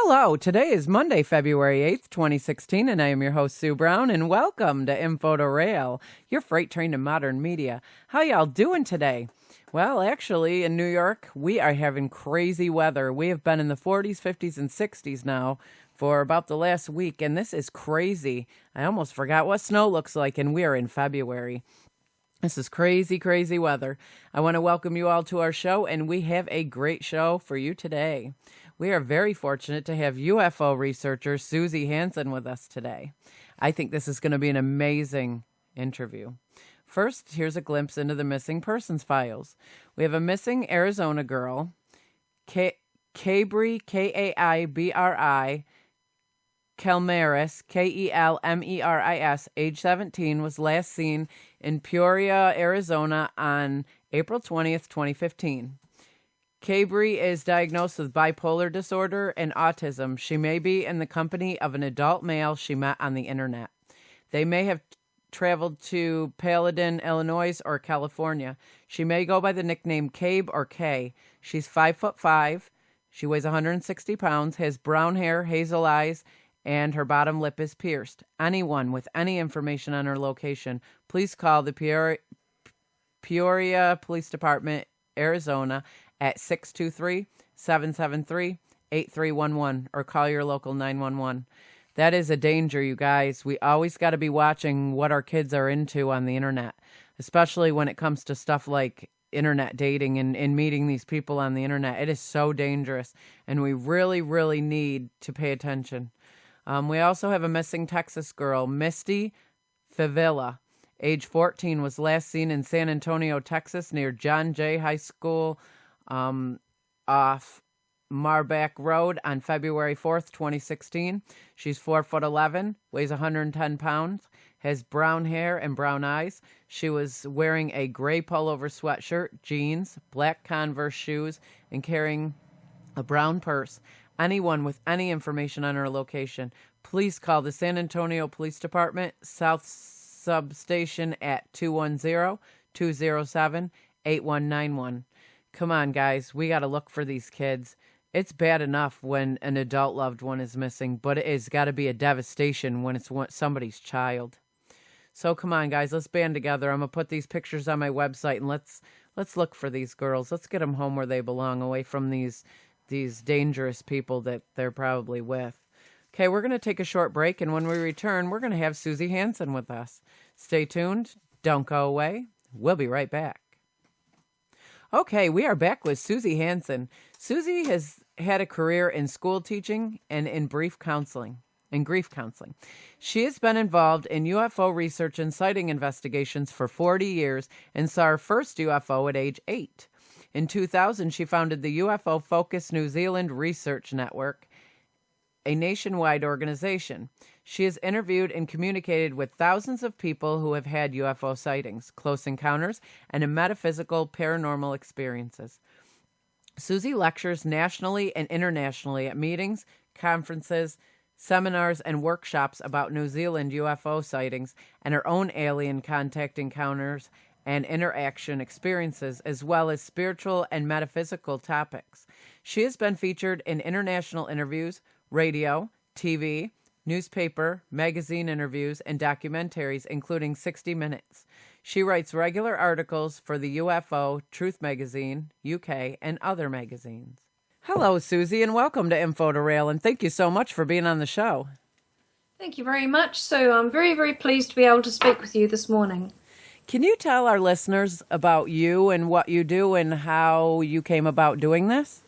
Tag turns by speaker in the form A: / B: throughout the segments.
A: Hello, today is Monday, February 8th, 2016, and I am your host, Sue Brown, and welcome to info2rail, your freight train to modern media. How y'all doing today? Well, actually, in New York, we are having crazy weather. We have been in the 40s, 50s, and 60s now for about the last week, and this is crazy. I almost forgot what snow looks like, and we are in February. This is crazy, crazy weather. I want to welcome you all to our show, and we have a great show for you today. We are very fortunate to have UFO researcher Suzy Hansen with us today. I think this is going to be an amazing interview. First, here's a glimpse into the missing persons files. We have a missing Arizona girl, Kaibri, Kaibri, Kelmeris, Kelmeris, age 17, was last seen in Peoria, Arizona on April 20th, 2015. Kaibri is diagnosed with bipolar disorder and autism. She may be in the company of an adult male she met on the internet. They may have traveled to Paladin, Illinois, or California. She may go by the nickname Cabe or Kay. She's 5'5". She weighs 160 pounds, has brown hair, hazel eyes, and her bottom lip is pierced. Anyone with any information on her location, please call the Peoria Police Department, Arizona, at 623-773-8311 or call your local 911. That is a danger, you guys. We always got to be watching what our kids are into on the internet, especially when it comes to stuff like internet dating and meeting these people on the internet. It is so dangerous, and we really, really need to pay attention. We also have a missing Texas girl, Misty Favilla, age 14, was last seen in San Antonio, Texas, near John Jay High School, off Marback Road on February 4th, 2016. She's 4'11", weighs 110 pounds, has brown hair and brown eyes. She was wearing a gray pullover sweatshirt, jeans, black Converse shoes, and carrying a brown purse. Anyone with any information on her location, please call the San Antonio Police Department South Substation at 210-207-8191. Come on, guys. We got to look for these kids. It's bad enough when an adult loved one is missing, but it has got to be a devastation when it's somebody's child. So come on, guys. Let's band together. I'm going to put these pictures on my website, and let's look for these girls. Let's get them home where they belong, away from these dangerous people that they're probably with. Okay, we're going to take a short break, and when we return, we're going to have Suzy Hansen with us. Stay tuned. Don't go away. We'll be right back. Okay, we are back with Suzy Hansen. Suzy has had a career in school teaching and in grief counseling. She has been involved in UFO research and sighting investigations for 40 years and saw her first UFO at age 8. In 2000, she founded the UFOCUS New Zealand Research Network, a nationwide organization. She has interviewed and communicated with thousands of people who have had UFO sightings, close encounters, and metaphysical paranormal experiences. Suzy lectures nationally and internationally at meetings, conferences, seminars, and workshops about New Zealand UFO sightings and her own alien contact encounters and interaction experiences, as well as spiritual and metaphysical topics. She has been featured in international interviews, radio, TV, newspaper, magazine interviews, and documentaries, including 60 Minutes. She writes regular articles for the UFO Truth Magazine, UK, and other magazines. Hello, Suzy, and welcome to info2rail, and thank you so much for being on the show.
B: Thank you very much, Sue. I'm very, very pleased to be able to speak with you this morning.
A: Can you tell our listeners about you and what you do and how you came about doing this?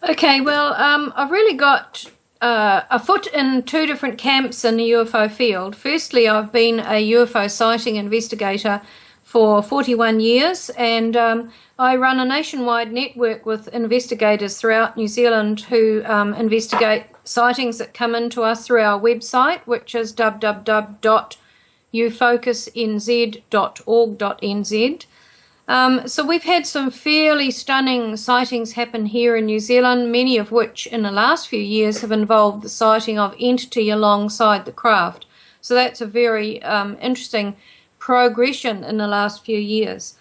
B: Okay, well, I've really got a foot in two different camps in the UFO field. Firstly, I've been a UFO sighting investigator for 41 years, and I run a nationwide network with investigators throughout New Zealand who investigate sightings that come into us through our website, which is www.UFOCUSNZ.org.nz. So we've had some fairly stunning sightings happen here in New Zealand, many of which in the last few years have involved the sighting of entity alongside the craft. So that's a very interesting progression in the last few years.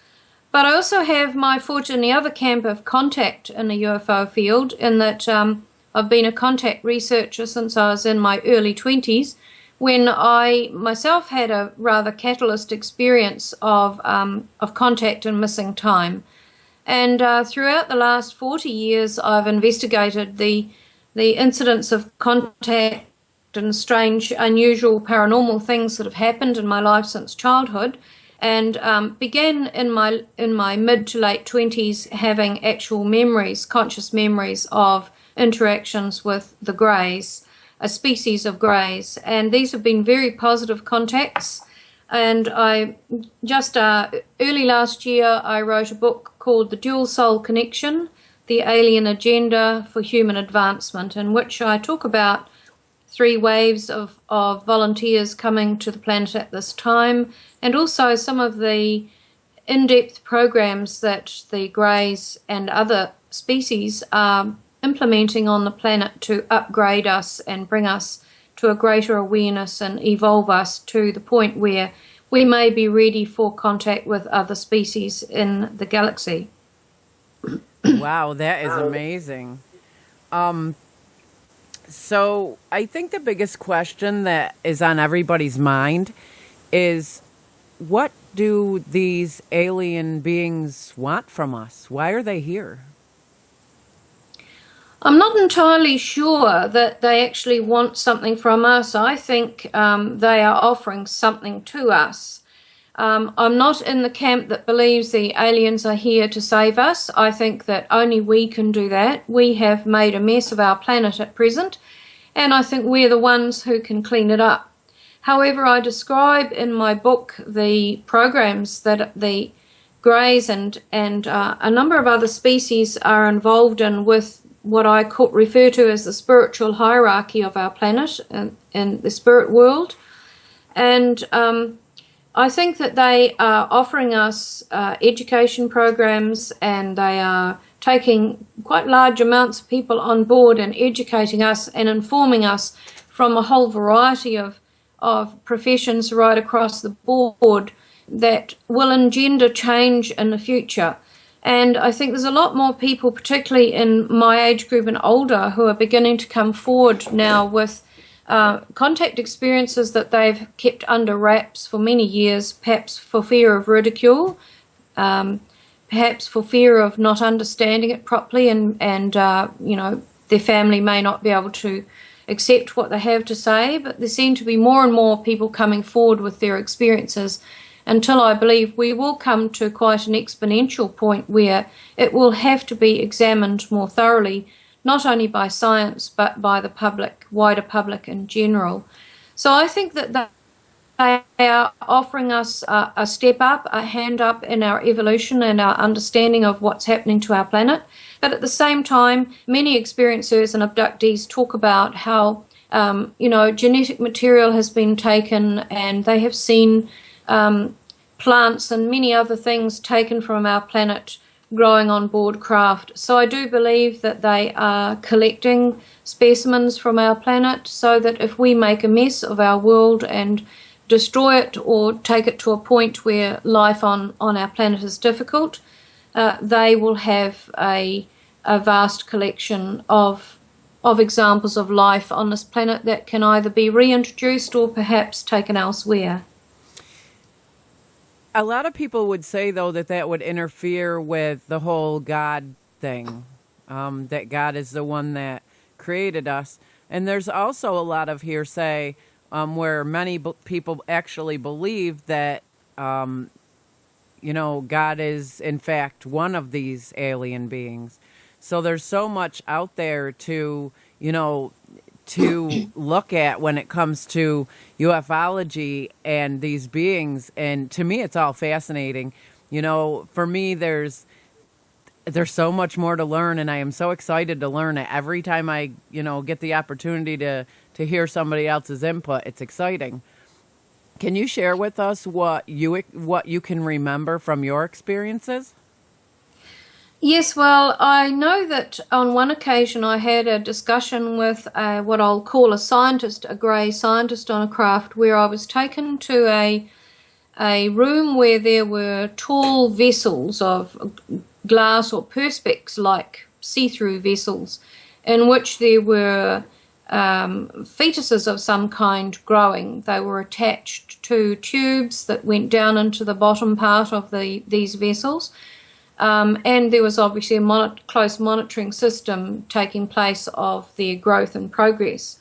B: But I also have my foot in the other camp of contact in the UFO field, in that I've been a contact researcher since I was in my early 20s, when I myself had a rather catalyst experience of contact and missing time. And throughout the last 40 years, I've investigated the incidents of contact and strange, unusual, paranormal things that have happened in my life since childhood, and began in my mid to late 20s having actual memories, conscious memories of interactions with the greys, a species of greys, and these have been very positive contacts. And I just early last year I wrote a book called The Dual Soul Connection, The Alien Agenda for Human Advancement, in which I talk about 3 waves of volunteers coming to the planet at this time, and also some of the in-depth programs that the greys and other species are implementing on the planet to upgrade us and bring us to a greater awareness and evolve us to the point where we may be ready for contact with other species in the galaxy.
A: Wow, that is amazing. So I think the biggest question that is on everybody's mind is, what do these alien beings want from us? Why are they here?
B: I'm not entirely sure that they actually want something from us. I think they are offering something to us. I'm not in the camp that believes the aliens are here to save us. I think that only we can do that. We have made a mess of our planet at present, and I think we're the ones who can clean it up. However, I describe in my book the programs that the greys and a number of other species are involved in with what I refer to as the spiritual hierarchy of our planet and the spirit world. And I think that they are offering us education programs, and they are taking quite large amounts of people on board and educating us and informing us from a whole variety of professions right across the board that will engender change in the future. And I think there's a lot more people, particularly in my age group and older, who are beginning to come forward now with contact experiences that they've kept under wraps for many years, perhaps for fear of ridicule, perhaps for fear of not understanding it properly, and their family may not be able to accept what they have to say. But there seem to be more and more people coming forward with their experiences, until I believe we will come to quite an exponential point where it will have to be examined more thoroughly, not only by science but by the public, wider public in general. So I think that they are offering us a step up, a hand up in our evolution and our understanding of what's happening to our planet. But at the same time, many experiencers and abductees talk about how genetic material has been taken, and they have seen plants and many other things taken from our planet growing on board craft. So I do believe that they are collecting specimens from our planet, so that if we make a mess of our world and destroy it or take it to a point where life on our planet is difficult, they will have a vast collection of examples of life on this planet that can either be reintroduced or perhaps taken elsewhere.
A: A lot of people would say, though, that would interfere with the whole God thing, that God is the one that created us. And there's also a lot of hearsay where many people actually believe that, God is, in fact, one of these alien beings. So there's so much out there to look at when it comes to ufology and these beings, and to me it's all fascinating. For me there's so much more to learn, and I am so excited to learn it every time I get the opportunity to hear somebody else's input. It's exciting. Can you share with us what you can remember from your experiences?
B: Yes, well, I know that on one occasion I had a discussion with what I'll call a scientist, a grey scientist on a craft, where I was taken to a room where there were tall vessels of glass or perspex-like see-through vessels, in which there were fetuses of some kind growing. They were attached to tubes that went down into the bottom part of these vessels. And there was obviously a close monitoring system taking place of their growth and progress.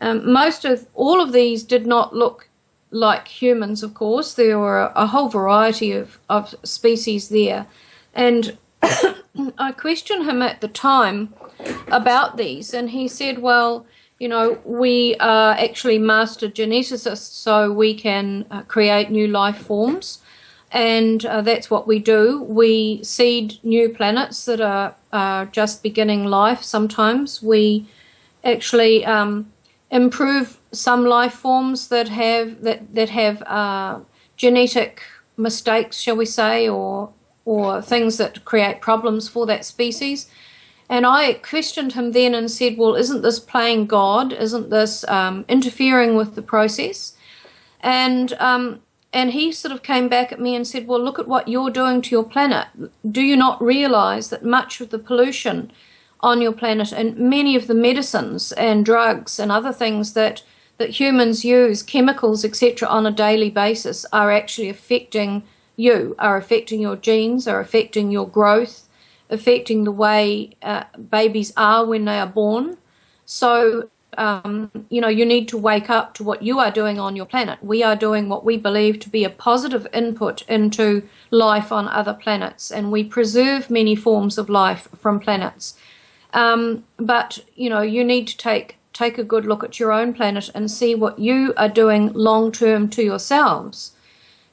B: All of these did not look like humans, of course. There were a whole variety of species there. And I questioned him at the time about these, and he said, well, we are actually master geneticists, so we can create new life forms, and that's what we do. We seed new planets that are just beginning life. Sometimes we actually improve some life forms that have genetic mistakes, shall we say, or things that create problems for that species. And I questioned him then and said, well, isn't this playing God? Isn't this interfering with the process? And he sort of came back at me and said, well, look at what you're doing to your planet. Do you not realize that much of the pollution on your planet and many of the medicines and drugs and other things that humans use, chemicals, etc., on a daily basis, are actually affecting you, are affecting your genes, are affecting your growth, affecting the way babies are when they are born? So, you need to wake up to what you are doing on your planet. We are doing what we believe to be a positive input into life on other planets, and we preserve many forms of life from planets. But, you need to take a good look at your own planet and see what you are doing long-term to yourselves.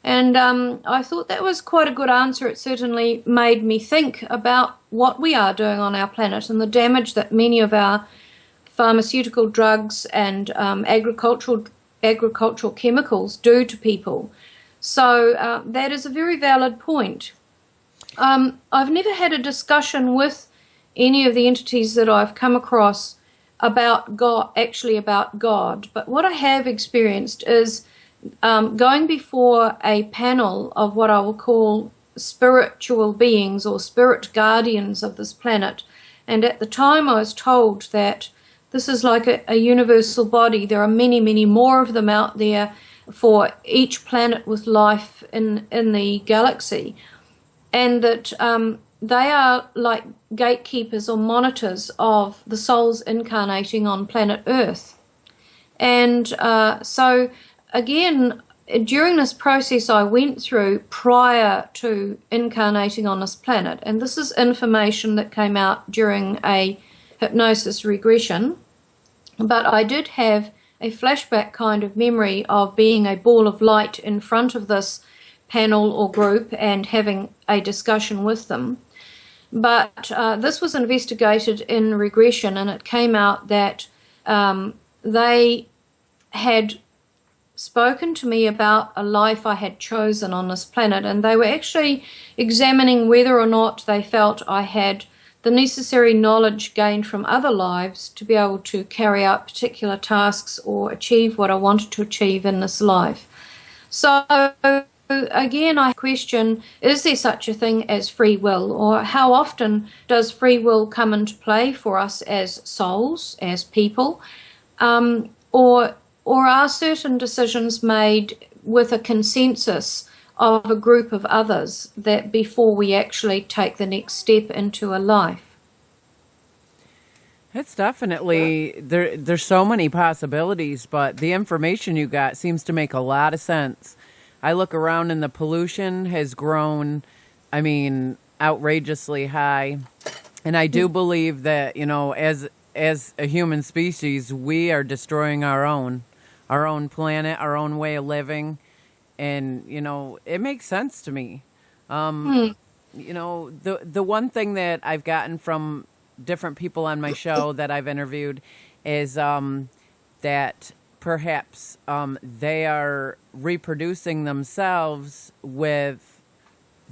B: And I thought that was quite a good answer. It certainly made me think about what we are doing on our planet and the damage that many of our pharmaceutical drugs and agricultural chemicals do to people. So that is a very valid point. I've never had a discussion with any of the entities that I've come across about God, but what I have experienced is going before a panel of what I will call spiritual beings or spirit guardians of this planet. And at the time I was told that this is like a universal body. There are many, many more of them out there for each planet with life in the galaxy. And that they are like gatekeepers or monitors of the souls incarnating on planet Earth. And so again, during this process I went through prior to incarnating on this planet, and this is information that came out during a hypnosis regression, but I did have a flashback kind of memory of being a ball of light in front of this panel or group and having a discussion with them. But this was investigated in regression, and it came out that they had spoken to me about a life I had chosen on this planet, and they were actually examining whether or not they felt I had the necessary knowledge gained from other lives to be able to carry out particular tasks or achieve what I wanted to achieve in this life. So again, I question, is there such a thing as free will, or how often does free will come into play for us as souls, as people, or are certain decisions made with a consensus of a group of others that before we actually take the next step into a life?
A: It's definitely, there's so many possibilities, but the information you got seems to make a lot of sense. I look around and the pollution has grown, outrageously high. And I do believe that, as a human species, we are destroying our own planet, our own way of living. And, it makes sense to me. The one thing that I've gotten from different people on my show that I've interviewed is that perhaps they are reproducing themselves with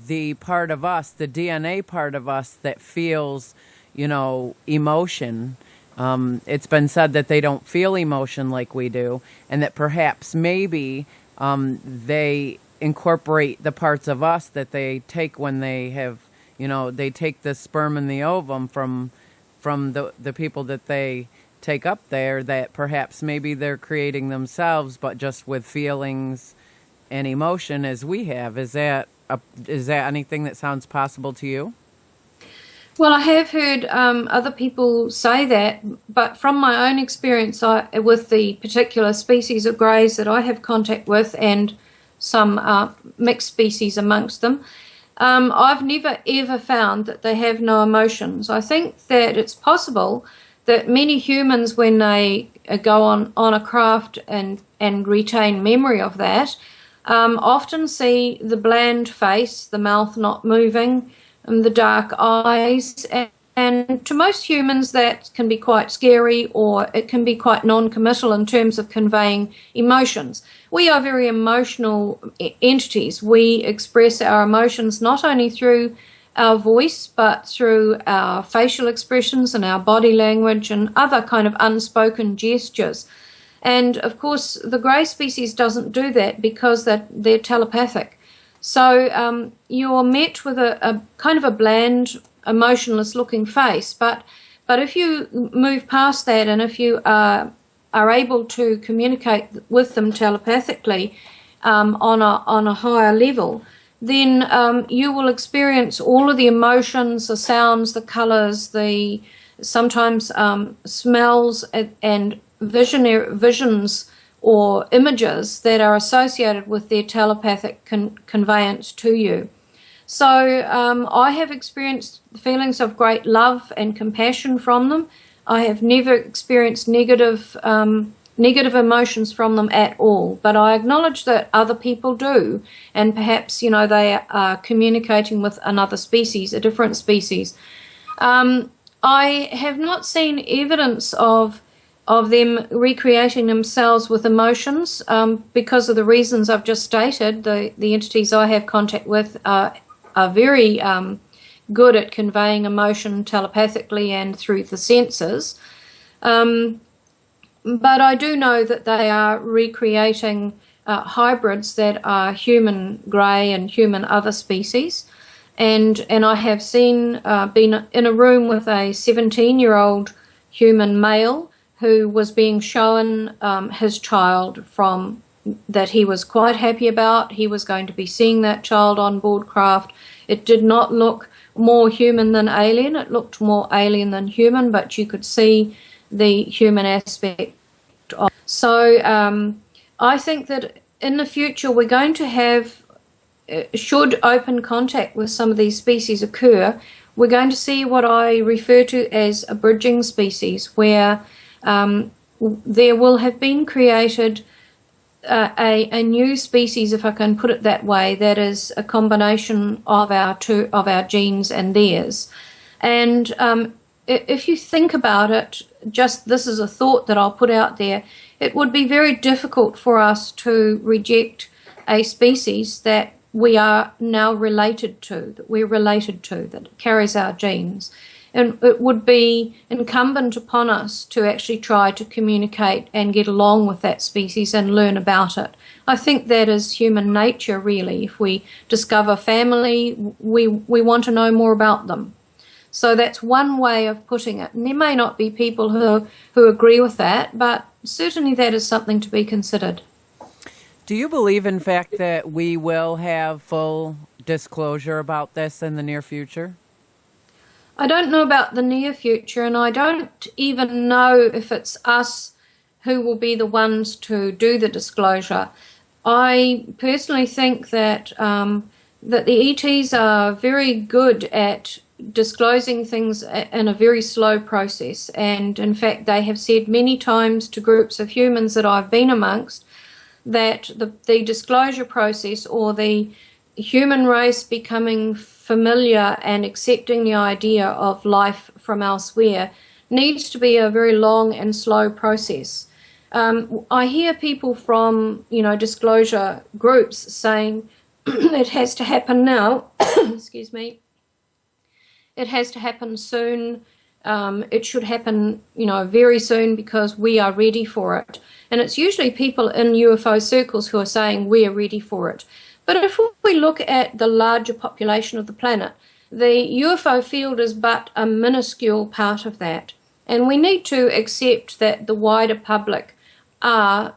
A: the part of us, the DNA part of us that feels, emotion. It's been said that they don't feel emotion like we do, and that perhaps maybe they incorporate the parts of us that they take when they have, they take the sperm and the ovum from from the people that they take up there, that perhaps maybe they're creating themselves, but just with feelings and emotion as we have. Is that anything that sounds possible to you?
B: Well, I have heard other people say that, but from my own experience with the particular species of greys that I have contact with, and some mixed species amongst them, I've never ever found that they have no emotions. I think that it's possible that many humans, when they go on a craft and retain memory of that, often see the bland face, the mouth not moving, and the dark eyes, and to most humans that can be quite scary, or it can be quite non-committal in terms of conveying emotions. We are very emotional entities. We express our emotions not only through our voice, but through our facial expressions and our body language and other kind of unspoken gestures. And of course, the grey species doesn't do that because they're telepathic. So you're met with a kind of a bland, emotionless looking face. But if you move past that, and if you are able to communicate with them telepathically on a higher level, then you will experience all of the emotions, the sounds, the colours, the sometimes smells and visions or images that are associated with their telepathic conveyance to you. So I have experienced feelings of great love and compassion from them. I have never experienced negative emotions from them at all, but I acknowledge that other people do, and perhaps, they are communicating with another species, a different species. I have not seen evidence of them recreating themselves with emotions because of the reasons I've just stated. The entities I have contact with are very good at conveying emotion telepathically and through the senses. But I do know that they are recreating hybrids that are human grey and human other species. And I have been in a room with a 17-year-old human male who was being shown his child that he was quite happy about. He was going to be seeing that child on board craft. It did not look more human than alien. It looked more alien than human, but you could see the human aspect. So I think that in the future we're going to have, should open contact with some of these species occur, we're going to see what I refer to as a bridging species, where there will have been created a new species, if I can put it that way, that is a combination of our genes and theirs. And if you think about it, just this is a thought that I'll put out there, it would be very difficult for us to reject a species that we are now related to, that carries our genes. And it would be incumbent upon us to actually try to communicate and get along with that species and learn about it. I think that is human nature, really. If we discover family, we want to know more about them. So that's one way of putting it. And there may not be people who agree with that, but certainly that is something to be considered.
A: Do you believe, in fact, that we will have full disclosure about this in the near future?
B: I don't know about the near future, and I don't even know if it's us who will be the ones to do the disclosure. I personally think that that the ETs are very good at disclosing things in a very slow process, and in fact they have said many times to groups of humans that I've been amongst that the disclosure process, or the human race becoming familiar and accepting the idea of life from elsewhere, needs to be a very long and slow process. I hear people from disclosure groups saying it has to happen now. Excuse me. It has to happen soon. It should happen, very soon because we are ready for it. And it's usually people in UFO circles who are saying we are ready for it. But if we look at the larger population of the planet, the UFO field is but a minuscule part of that. And we need to accept that the wider public are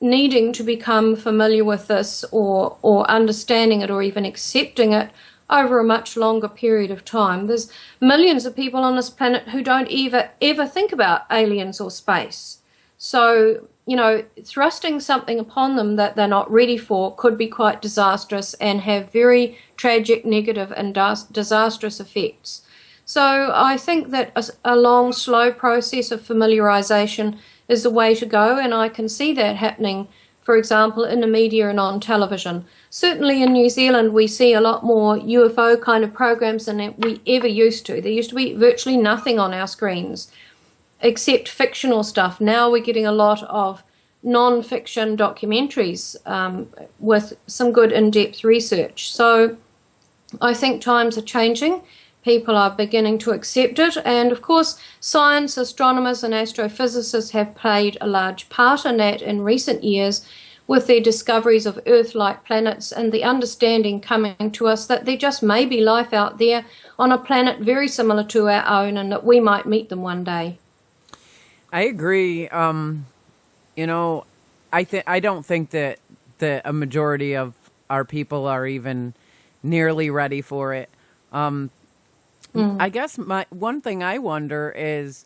B: needing to become familiar with this or understanding it or even accepting it over a much longer period of time. There's millions of people on this planet who don't ever think about aliens or space. So, you know, thrusting something upon them that they're not ready for could be quite disastrous and have very tragic, negative and disastrous effects. So I think that a long, slow process of familiarization is the way to go, and I can see that happening, for example, in the media and on television. Certainly in New Zealand we see a lot more UFO kind of programs than we ever used to. There used to be virtually nothing on our screens except fictional stuff. Now we're getting a lot of non-fiction documentaries with some good in-depth research. So I think times are changing. People are beginning to accept it, and of course science, astronomers and astrophysicists have played a large part in that in recent years with their discoveries of Earth-like planets and the understanding coming to us that there just may be life out there on a planet very similar to our own and that we might meet them one day.
A: I agree. You know, I don't think that a majority of our people are even nearly ready for it. I guess one thing I wonder is,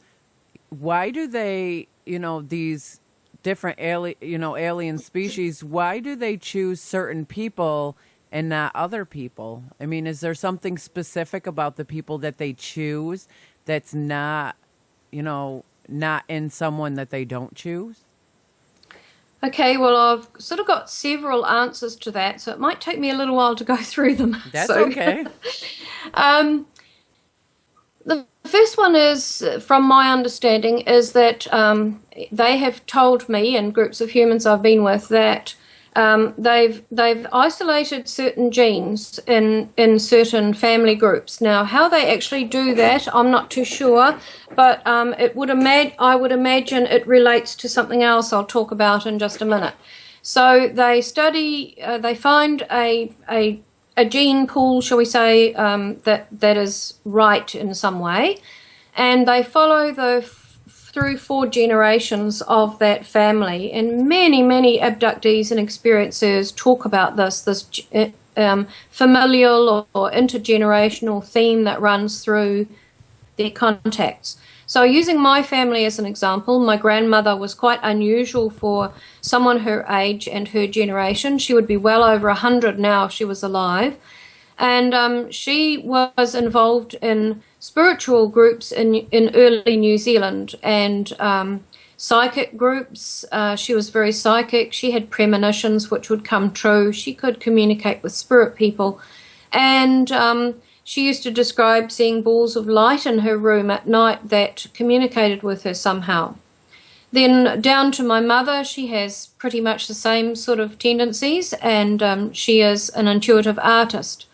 A: why do they, you know, these different alien species, why do they choose certain people and not other people? I mean, is there something specific about the people that they choose that's not, you know, not in someone that they don't choose?
B: Okay, well, I've sort of got several answers to that, so it might take me a little while to go through them.
A: That's okay.
B: The first one is, from my understanding, is that they have told me, and groups of humans I've been with, that they've isolated certain genes in certain family groups. Now, how they actually do that, I'm not too sure, but I would imagine it relates to something else I'll talk about in just a minute. So they study, they find a gene pool, shall we say, that is right in some way, and they follow through 4 generations of that family, and many abductees and experiencers talk about this familial or intergenerational theme that runs through their contacts. So using my family as an example, my grandmother was quite unusual for someone her age and her generation. She would be well over 100 now if she was alive. And she was involved in spiritual groups in early New Zealand and psychic groups. She was very psychic. She had premonitions which would come true. She could communicate with spirit people. And she used to describe seeing balls of light in her room at night that communicated with her somehow. Then down to my mother, she has pretty much the same sort of tendencies, and she is an intuitive artist.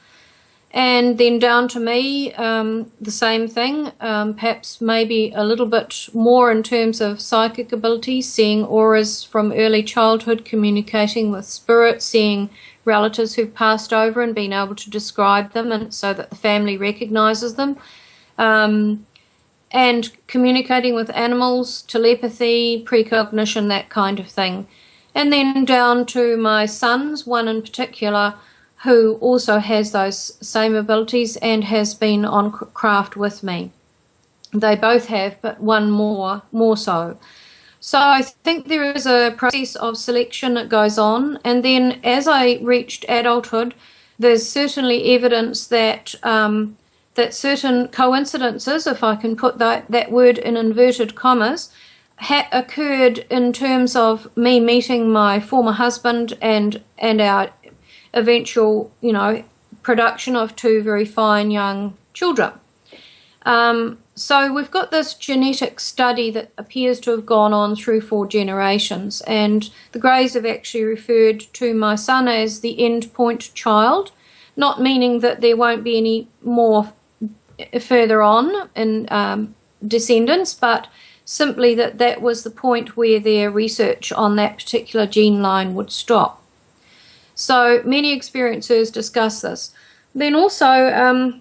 B: And then down to me, the same thing, perhaps maybe a little bit more in terms of psychic ability, seeing auras from early childhood, communicating with spirits, seeing relatives who've passed over and being able to describe them and so that the family recognizes them, and communicating with animals, telepathy, precognition, that kind of thing. And then down to my sons, one in particular, who also has those same abilities and has been on craft with me. They both have, but one more so. So I think there is a process of selection that goes on, and then as I reached adulthood, there's certainly evidence that that certain coincidences, if I can put that word in inverted commas, occurred in terms of me meeting my former husband and our eventual, production of 2 very fine young children. So we've got this genetic study that appears to have gone on through 4 generations, and the Greys have actually referred to my son as the end point child, not meaning that there won't be any more further on in descendants, but simply that was the point where their research on that particular gene line would stop. So many experiencers discuss this. Then also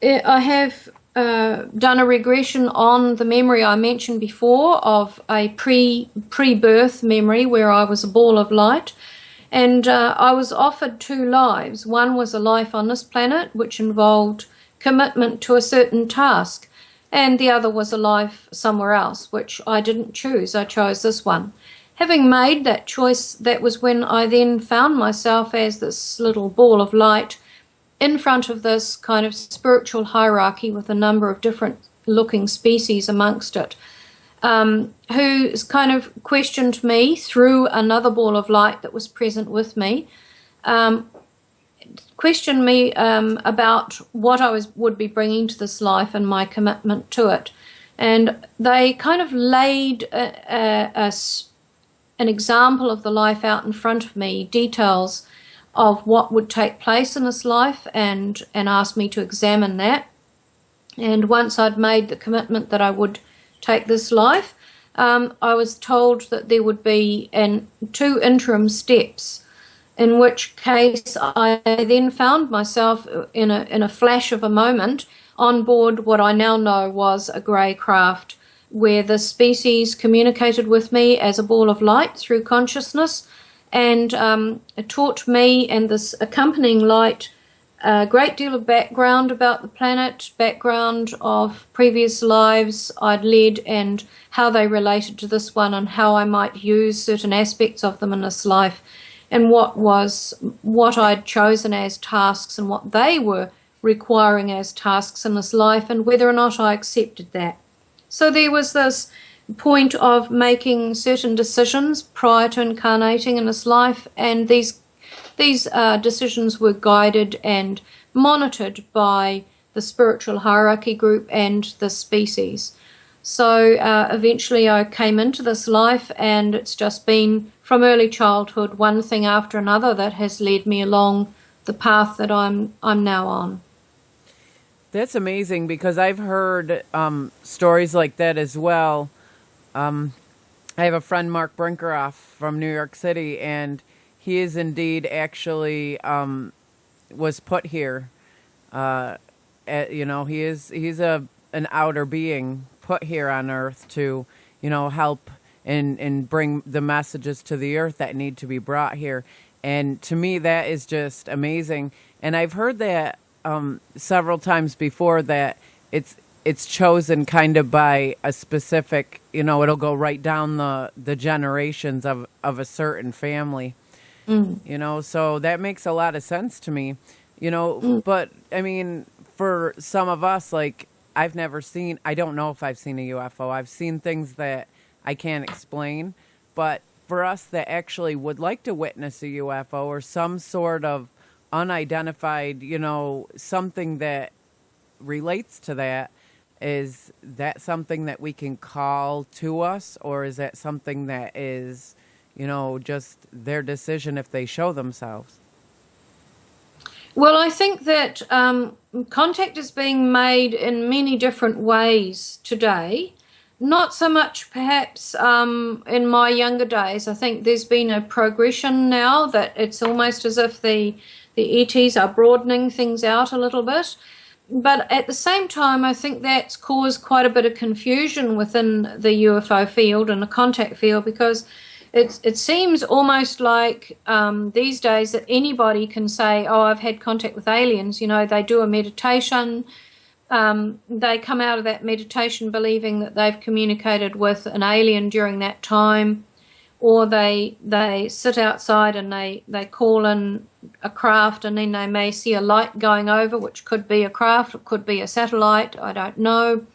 B: I have done a regression on the memory I mentioned before of a pre-birth memory where I was a ball of light. And I was offered 2 lives. One was a life on this planet, which involved commitment to a certain task. And the other was a life somewhere else, which I didn't choose. I chose this one. Having made that choice, that was when I then found myself as this little ball of light in front of this kind of spiritual hierarchy with a number of different looking species amongst it, who kind of questioned me through another ball of light that was present with me, questioned me about what I would be bringing to this life and my commitment to it. And they kind of laid an example of the life out in front of me, details of what would take place in this life, and asked me to examine that. And once I'd made the commitment that I would take this life, I was told that there would be 2 interim steps, in which case I then found myself in a flash of a moment on board what I now know was a grey craft, where the species communicated with me as a ball of light through consciousness, and it taught me and this accompanying light a great deal of background about the planet, background of previous lives I'd led and how they related to this one, and how I might use certain aspects of them in this life, and what I'd chosen as tasks and what they were requiring as tasks in this life, and whether or not I accepted that. So there was this point of making certain decisions prior to incarnating in this life, and these decisions were guided and monitored by the spiritual hierarchy group and the species. So eventually I came into this life, and it's just been from early childhood one thing after another that has led me along the path that I'm now on.
A: That's amazing, because I've heard stories like that as well. I have a friend, Mark Brinkeroff, from New York City, and he is indeed actually was put here. He's an outer being put here on Earth to, help and bring the messages to the Earth that need to be brought here. And to me, that is just amazing. And I've heard that several times before, that it's chosen kind of by a specific, it'll go right down the generations of a certain family, so that makes a lot of sense to me, but I mean, for some of us, like, I don't know if I've seen a UFO. I've seen things that I can't explain, but for us that actually would like to witness a UFO or some sort of unidentified, something that relates to that, is that something that we can call to us, or is that something that is, just their decision if they show themselves?
B: Well, I think that contact is being made in many different ways today. Not so much perhaps in my younger days. I think there's been a progression now that it's almost as if the ETs are broadening things out a little bit. But at the same time, I think that's caused quite a bit of confusion within the UFO field and the contact field, because it seems almost like these days that anybody can say, oh, I've had contact with aliens. They do a meditation. They come out of that meditation believing that they've communicated with an alien during that time, or they sit outside and they call in a craft, and then they may see a light going over, which could be a craft, it could be a satellite, I don't know.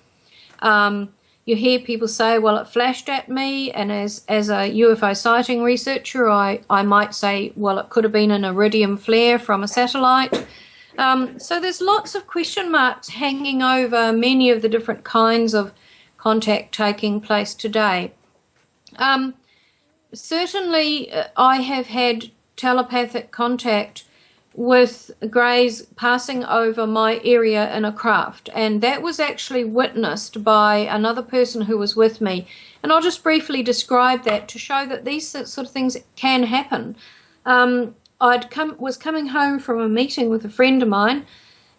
B: You hear people say, well, it flashed at me, and as a UFO sighting researcher, I might say, well, it could have been an iridium flare from a satellite. So there's lots of question marks hanging over many of the different kinds of contact taking place today. Certainly, I have had telepathic contact with greys passing over my area in a craft, and that was actually witnessed by another person who was with me. And I'll just briefly describe that to show that these sort of things can happen. Was coming home from a meeting with a friend of mine,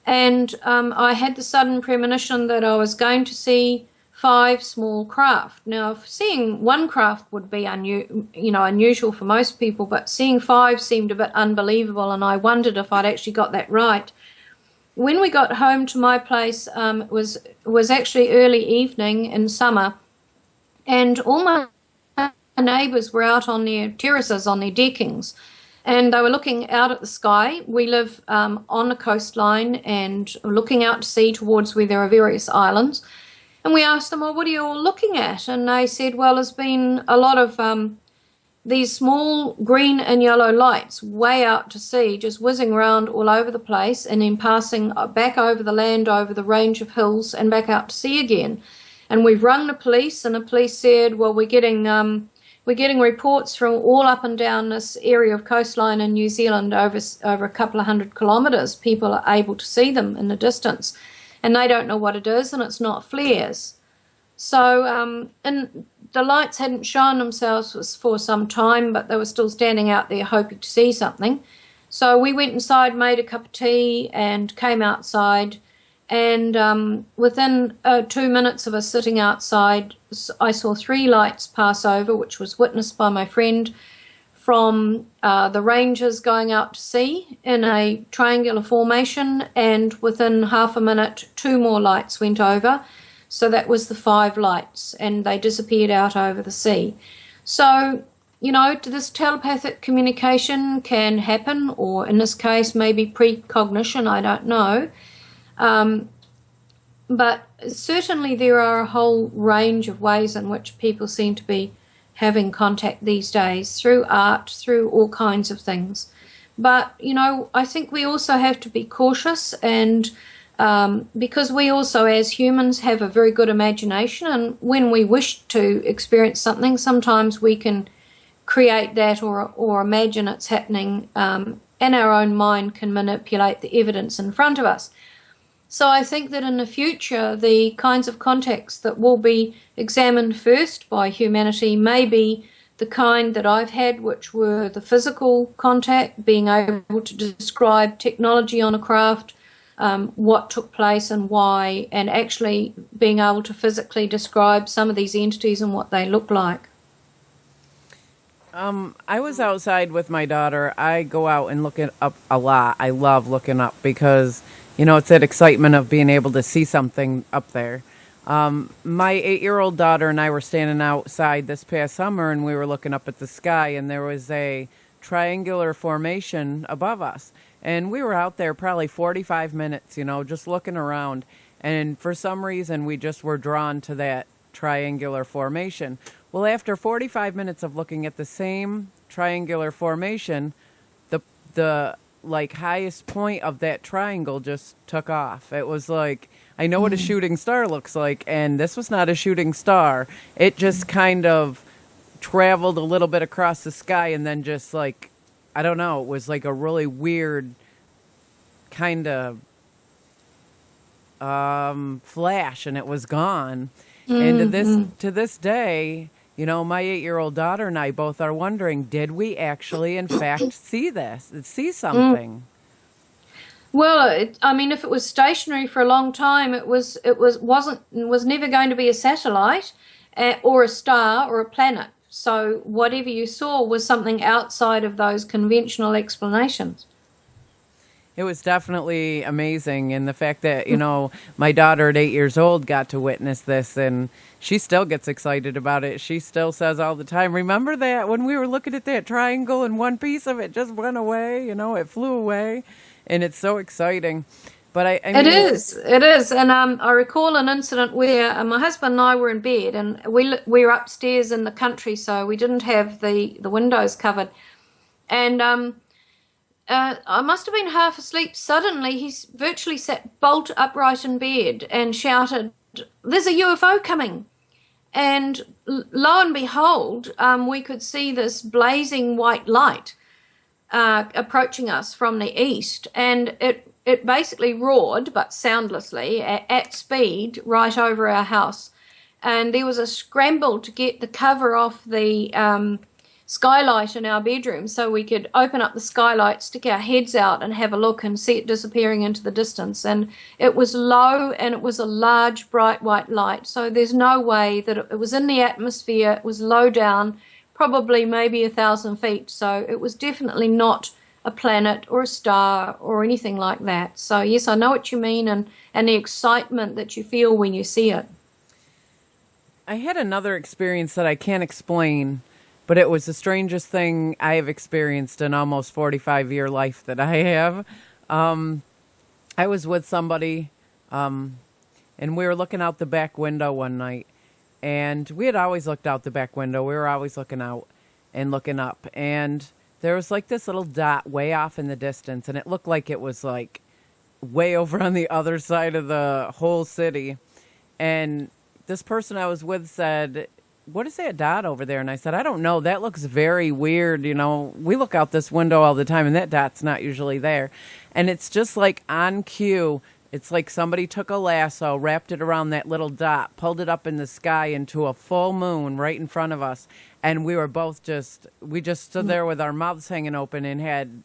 B: And I had the sudden premonition that I was going to see 5 small craft. Now, seeing one craft would be unusual for most people, but seeing 5 seemed a bit unbelievable, and I wondered if I'd actually got that right. When we got home to my place, it was actually early evening in summer, and all my neighbours were out on their terraces, on their deckings, and they were looking out at the sky. We live on the coastline and looking out to sea towards where there are various islands. And we asked them, well, what are you all looking at? And they said, well, there's been a lot of these small green and yellow lights way out to sea, just whizzing around all over the place and then passing back over the land, over the range of hills and back out to sea again. And we've rung the police, and the police said, well, we're getting reports from all up and down this area of coastline in New Zealand over a couple of 100 kilometres. People are able to see them in the distance, and they don't know what it is, and it's not flares. So, and the lights hadn't shown themselves for some time, but they were still standing out there hoping to see something. So we went inside, made a cup of tea, and came outside. And within 2 minutes of us sitting outside, I saw 3 lights pass over, which was witnessed by my friend, from the Rangers going out to sea in a triangular formation, and within half a minute 2 more lights went over. So that was the 5 lights, and they disappeared out over the sea. So, this telepathic communication can happen, or in this case maybe precognition, I don't know. But certainly there are a whole range of ways in which people seem to be having contact these days, through art, through all kinds of things. But, I think we also have to be cautious, and because we also as humans have a very good imagination, and when we wish to experience something, sometimes we can create that or imagine it's happening, and our own mind can manipulate the evidence in front of us. So I think that in the future, the kinds of contacts that will be examined first by humanity may be the kind that I've had, which were the physical contact, being able to describe technology on a craft, what took place and why, and actually being able to physically describe some of these entities and what they look like.
A: I was outside with my daughter. I go out and look it up a lot. I love looking up because it's that excitement of being able to see something up there. My 8-year-old daughter and I were standing outside this past summer, and we were looking up at the sky, and there was a triangular formation above us. And we were out there probably 45 minutes, just looking around. And for some reason, we just were drawn to that triangular formation. Well, after 45 minutes of looking at the same triangular formation, the highest point of that triangle just took off. It was like, I know what a shooting star looks like, and this was not a shooting star. It just kind of traveled a little bit across the sky, and then just I don't know, it was like a really weird kind of flash, and it was gone. And to this day, my 8-year-old daughter and I both are wondering, did we actually, in fact, see something?
B: Well, if it was stationary for a long time, it was never going to be a satellite or a star or a planet. So whatever you saw was something outside of those conventional explanations.
A: It was definitely amazing, and the fact that, my daughter at 8 years old got to witness this, and she still gets excited about it. She still says all the time, remember that when we were looking at that triangle and one piece of it just went away, it flew away, and it's so exciting. But I mean,
B: it is, and I recall an incident where my husband and I were in bed, and we were upstairs in the country, so we didn't have the windows covered, and I must have been half asleep. Suddenly, he virtually sat bolt upright in bed and shouted, "There's a UFO coming!" And lo and behold, we could see this blazing white light approaching us from the east, and it basically roared, but soundlessly, at speed, right over our house. And there was a scramble to get the cover off the skylight in our bedroom so we could open up the skylight, stick our heads out and have a look and see it disappearing into the distance. And it was low and it was a large bright white light, so there's no way that it was in the atmosphere. It was low down, probably maybe 1,000 feet, so it was definitely not a planet or a star or anything like that. So yes, I know what you mean, and the excitement that you feel when you see it.
A: I had another experience that I can't explain, but it was the strangest thing I have experienced in almost 45-year life that I have. I was with somebody, and we were looking out the back window one night, and we had always looked out the back window. We were always looking out and looking up, and there was like this little dot way off in the distance, and it looked like it was like way over on the other side of the whole city. And this person I was with said, "What is that dot over there?" And I said, "I don't know. That looks very weird. You know, we look out this window all the time and that dot's not usually there." And it's just like on cue. It's like somebody took a lasso, wrapped it around that little dot, pulled it up in the sky into a full moon right in front of us. And we were both we just stood there with our mouths hanging open and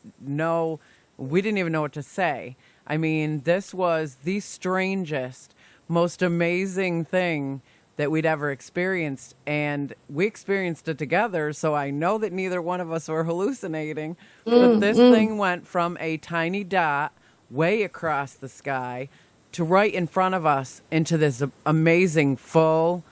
A: we didn't even know what to say. I mean, this was the strangest, most amazing thing that we'd ever experienced, and we experienced it together, so I know that neither one of us were hallucinating, but this thing went from a tiny dot way across the sky to right in front of us into this amazing full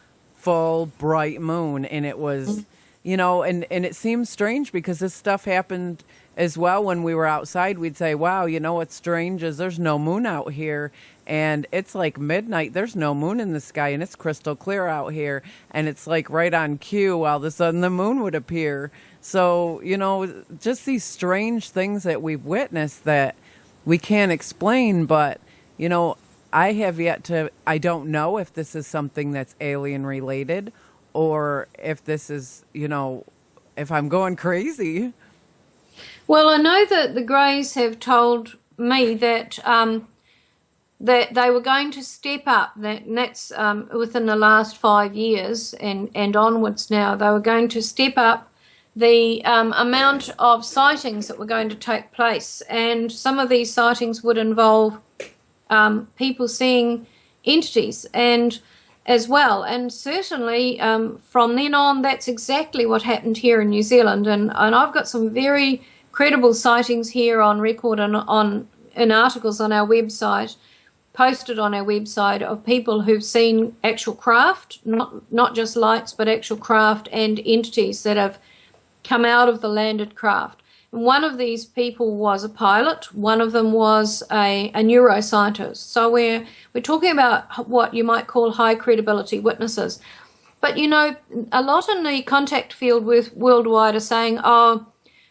A: bright moon. And it was, and it seems strange because this stuff happened as well when we were outside. We'd say, wow, what's strange is there's no moon out here, and it's like midnight, there's no moon in the sky, and it's crystal clear out here, and it's like right on cue, all of a sudden the moon would appear. So, just these strange things that we've witnessed that we can't explain, but, I have yet to, I don't know if this is something that's alien related or if this is, if I'm going crazy.
B: Well, I know that the Greys have told me that that they were going to step up, and that's within the last 5 years and onwards now, they were going to step up the amount of sightings that were going to take place. And some of these sightings would involve people seeing entities and as well. And certainly from then on, that's exactly what happened here in New Zealand. And I've got some very credible sightings here on record and in articles on our website, posted on our website, of people who've seen actual craft, not just lights, but actual craft and entities that have come out of the landed craft. And one of these people was a pilot. One of them was a neuroscientist. So we're talking about what you might call high credibility witnesses. But a lot in the contact field worldwide are saying, "Oh,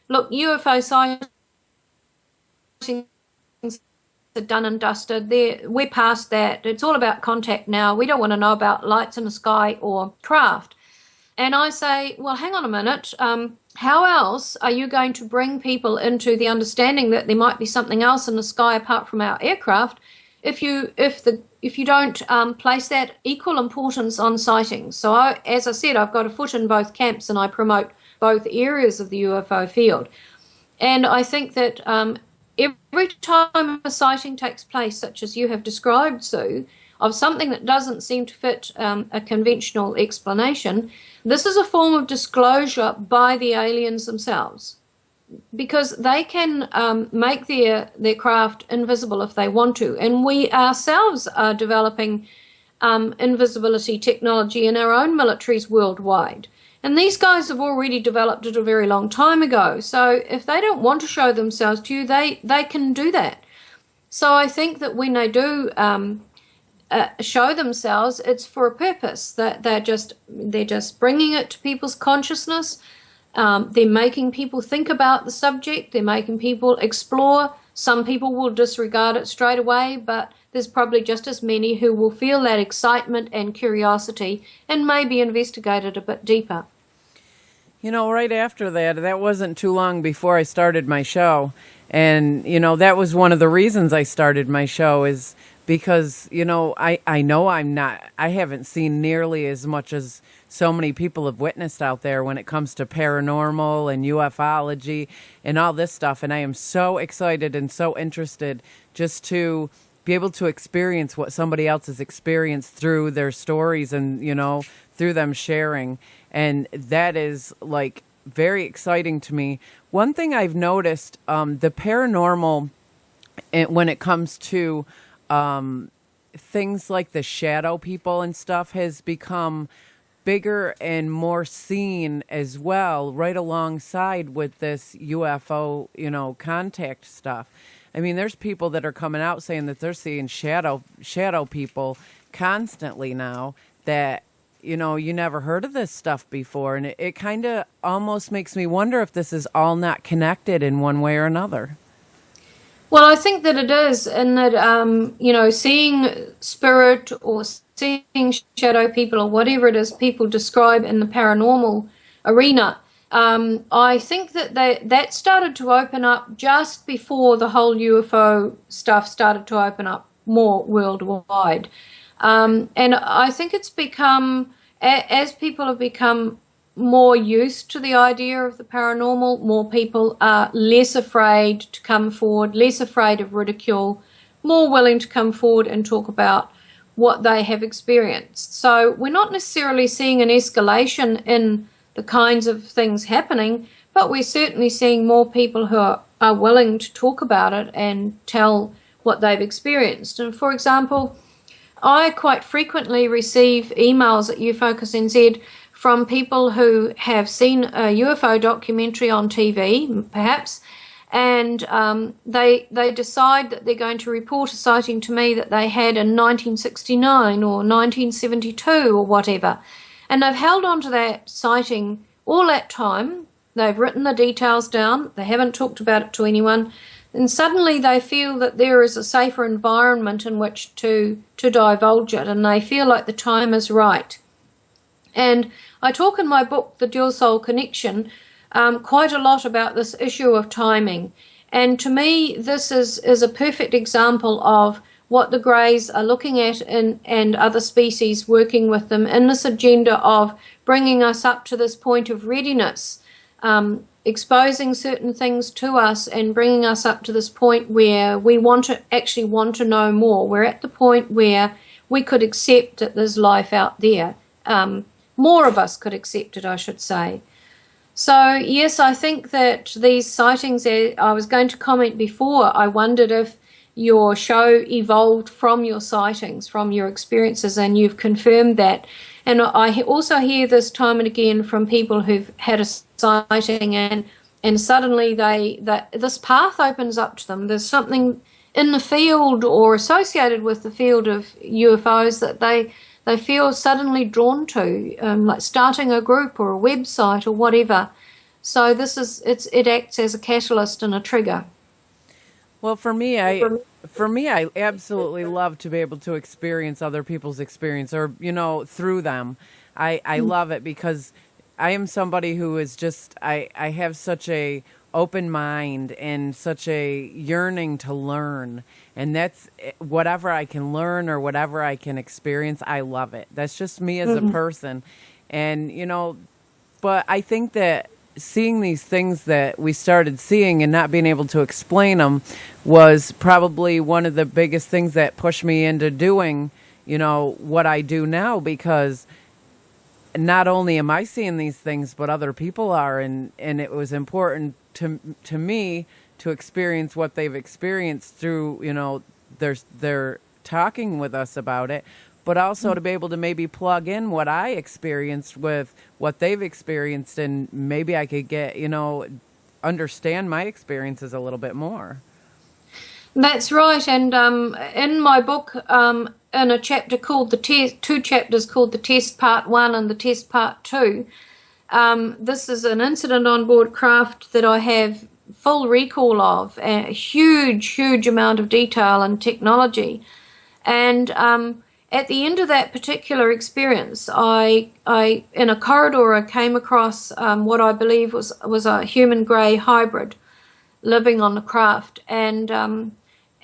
B: look, UFO sightings are done and dusted. We're past that. It's all about contact now. We don't want to know about lights in the sky or craft." And I say, well, hang on a minute. How else are you going to bring people into the understanding that there might be something else in the sky apart from our aircraft if you don't place that equal importance on sightings? So as I said, I've got a foot in both camps, and I promote both areas of the UFO field. And I think that every time a sighting takes place, such as you have described, Sue, of something that doesn't seem to fit a conventional explanation, this is a form of disclosure by the aliens themselves, because they can make their craft invisible if they want to. And we ourselves are developing invisibility technology in our own militaries worldwide. And these guys have already developed it a very long time ago. So if they don't want to show themselves to you, they can do that. So I think that when they do show themselves, it's for a purpose. That they're just bringing it to people's consciousness. They're making people think about the subject. They're making people explore. Some people will disregard it straight away, but there's probably just as many who will feel that excitement and curiosity and maybe investigate it a bit deeper.
A: Right after that wasn't too long before I started my show. And, that was one of the reasons I started my show, is because, I know I haven't seen nearly as much as so many people have witnessed out there when it comes to paranormal and ufology and all this stuff. And I am so excited and so interested just to be able to experience what somebody else has experienced through their stories and, through them sharing. And that is like very exciting to me. One thing I've noticed, the paranormal, when it comes to things like the shadow people and stuff, has become bigger and more seen as well, right alongside with this UFO, contact stuff. I mean, there's people that are coming out saying that they're seeing shadow people constantly now that, you never heard of this stuff before. And it kind of almost makes me wonder if this is all not connected in one way or another.
B: Well, I think that it is, and that, seeing spirit or seeing shadow people or whatever it is people describe in the paranormal arena, I think that started to open up just before the whole UFO stuff started to open up more worldwide. And I think it's become, as people have become more used to the idea of the paranormal, more people are less afraid to come forward, less afraid of ridicule, more willing to come forward and talk about what they have experienced. So we're not necessarily seeing an escalation in the kinds of things happening, but we're certainly seeing more people who are willing to talk about it and tell what they've experienced. And for example, I quite frequently receive emails at UFOCUS NZ from people who have seen a UFO documentary on TV, perhaps, and they decide that they're going to report a sighting to me that they had in 1969 or 1972 or whatever. And they've held on to that sighting all that time. They've written the details down. They haven't talked about it to anyone. And suddenly they feel that there is a safer environment in which to divulge it, and they feel like the time is right. And I talk in my book, The Dual Soul Connection, quite a lot about this issue of timing. And to me, this is a perfect example of what the Greys are looking at and other species working with them in this agenda of bringing us up to this point of readiness, exposing certain things to us and bringing us up to this point where we actually want to know more. We're at the point where we could accept that there's life out there. More of us could accept it, I should say. So, yes, I think that these sightings, I was going to comment before, I wondered if your show evolved from your sightings, from your experiences, and you've confirmed that. And I also hear this time and again from people who've had a sighting and suddenly this path opens up to them. There's something in the field or associated with the field of UFOs that they feel suddenly drawn to, like starting a group or a website or whatever. So it acts as a catalyst and a trigger.
A: Well, for me, I absolutely love to be able to experience other people's experience, or through them. I love it because I am somebody who is just I have such a open mind and such a yearning to learn, and that's whatever I can learn or whatever I can experience, I love it. That's just me as a person. And but I think that seeing these things that we started seeing and not being able to explain them was probably one of the biggest things that pushed me into doing what I do now, because not only am I seeing these things, but other people are, and it was important to me to experience what they've experienced through, they're talking with us about it, but also to be able to maybe plug in what I experienced with what they've experienced, and maybe I could get, understand my experiences a little bit more.
B: That's right. And in my book, in a chapter called two chapters called The Test Part 1 and The Test Part 2, this is an incident on board craft that I have full recall of, a huge amount of detail and technology. And at the end of that particular experience, I in a corridor, I came across what I believe was a human grey hybrid living on the craft, and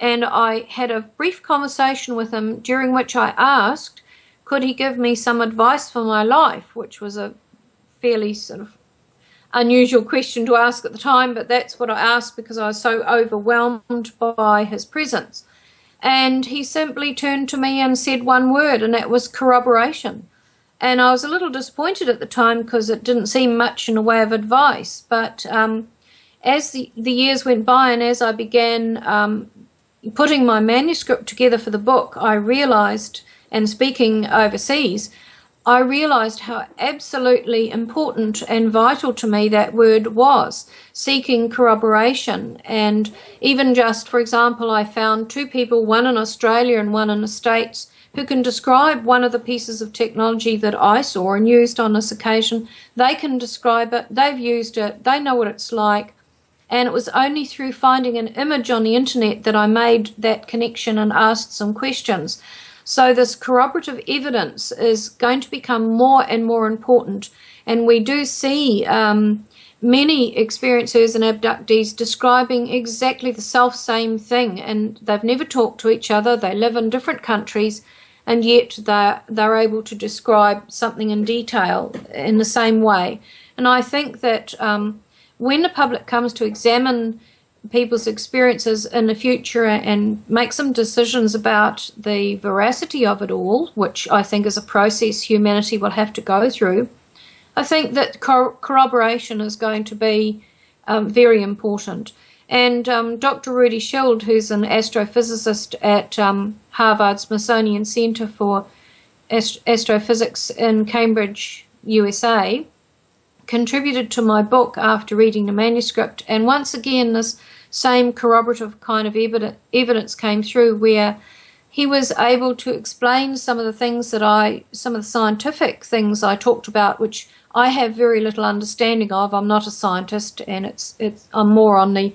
B: And I had a brief conversation with him during which I asked, could he give me some advice for my life, which was a fairly sort of unusual question to ask at the time, but that's what I asked because I was so overwhelmed by his presence. And he simply turned to me and said one word, and that was corroboration. And I was a little disappointed at the time because it didn't seem much in a way of advice. But as the years went by and as I began putting my manuscript together for the book, I realized, and speaking overseas, I realized how absolutely important and vital to me that word was, seeking corroboration. And even just, for example, I found two people, one in Australia and one in the States, who can describe one of the pieces of technology that I saw and used on this occasion. They can describe it, they've used it, they know what it's like. And it was only through finding an image on the internet that I made that connection and asked some questions. So this corroborative evidence is going to become more and more important. And we do see many experiencers and abductees describing exactly the self-same thing. And they've never talked to each other. They live in different countries. And yet they're able to describe something in detail in the same way. And I think that when the public comes to examine people's experiences in the future and make some decisions about the veracity of it all, which I think is a process humanity will have to go through, I think that corroboration is going to be very important. And Dr. Rudy Schild, who's an astrophysicist at Harvard Smithsonian Center for Astrophysics in Cambridge, USA, contributed to my book after reading the manuscript. And once again, this same corroborative kind of evidence came through, where he was able to explain some of the things that some of the scientific things I talked about, which I have very little understanding of. I'm not a scientist, and I'm more on the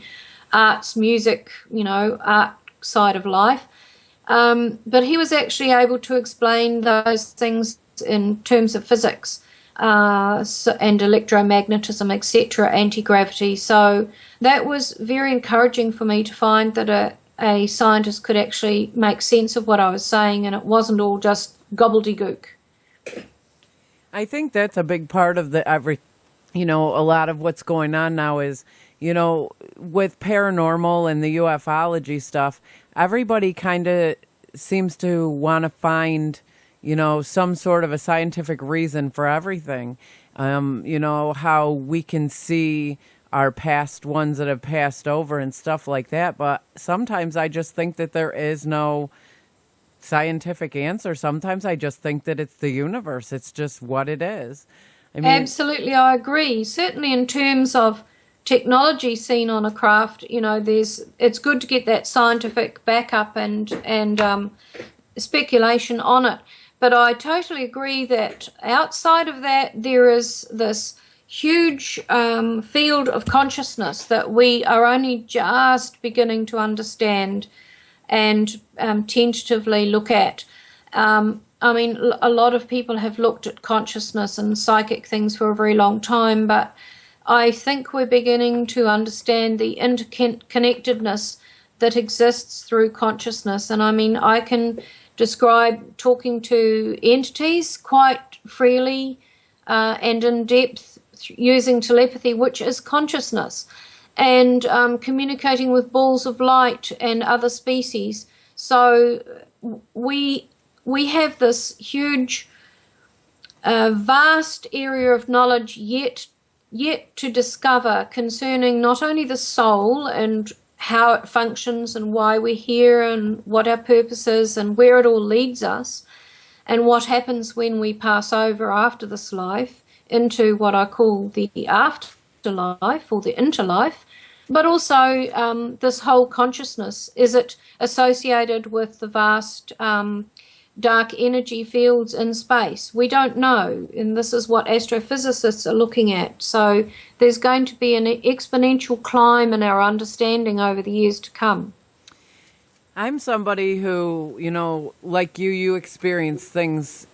B: arts, music, art side of life. But he was actually able to explain those things in terms of physics and electromagnetism, etc., anti-gravity. So that was very encouraging for me to find that a scientist could actually make sense of what I was saying, and it wasn't all just gobbledygook.
A: I think that's a big part of a lot of what's going on now is, with paranormal and the ufology stuff, everybody kind of seems to want to find, some sort of a scientific reason for everything. How we can see our past ones that have passed over and stuff like that. But sometimes I just think that there is no scientific answer. Sometimes I just think that it's the universe. It's just what it is.
B: Absolutely, I agree. Certainly in terms of technology seen on a craft, it's good to get that scientific backup and speculation on it. But I totally agree that outside of that, there is this huge field of consciousness that we are only just beginning to understand and tentatively look at. A lot of people have looked at consciousness and psychic things for a very long time, but I think we're beginning to understand the interconnectedness that exists through consciousness. And I can describe talking to entities quite freely and in depth using telepathy, which is consciousness, and communicating with balls of light and other species. So we have this huge, vast area of knowledge yet to discover concerning not only the soul and how it functions and why we're here and what our purpose is and where it all leads us and what happens when we pass over after this life into what I call the afterlife or the interlife, but also this whole consciousness. Is it associated with the vast dark energy fields in space? We don't know, and this is what astrophysicists are looking at. So there's going to be an exponential climb in our understanding over the years to come.
A: I'm somebody who, like you experience things,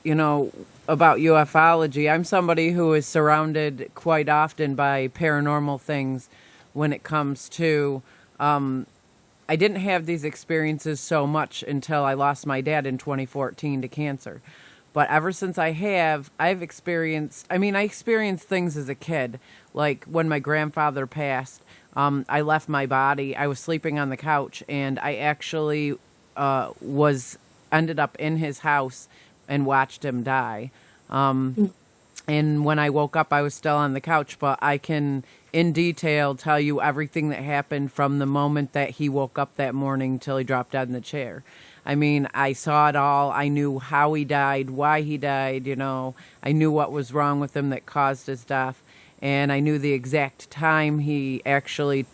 A: about ufology. I'm somebody who is surrounded quite often by paranormal things when it comes to I didn't have these experiences so much until I lost my dad in 2014 to cancer. But ever since I've experienced, I experienced things as a kid. Like when my grandfather passed, I left my body. I was sleeping on the couch, and I actually ended up in his house and watched him die. And when I woke up, I was still on the couch, but I can, in detail, tell you everything that happened from the moment that he woke up that morning till he dropped dead in the chair. I saw it all. I knew how he died, why he died, I knew what was wrong with him that caused his death. And I knew the exact time he actually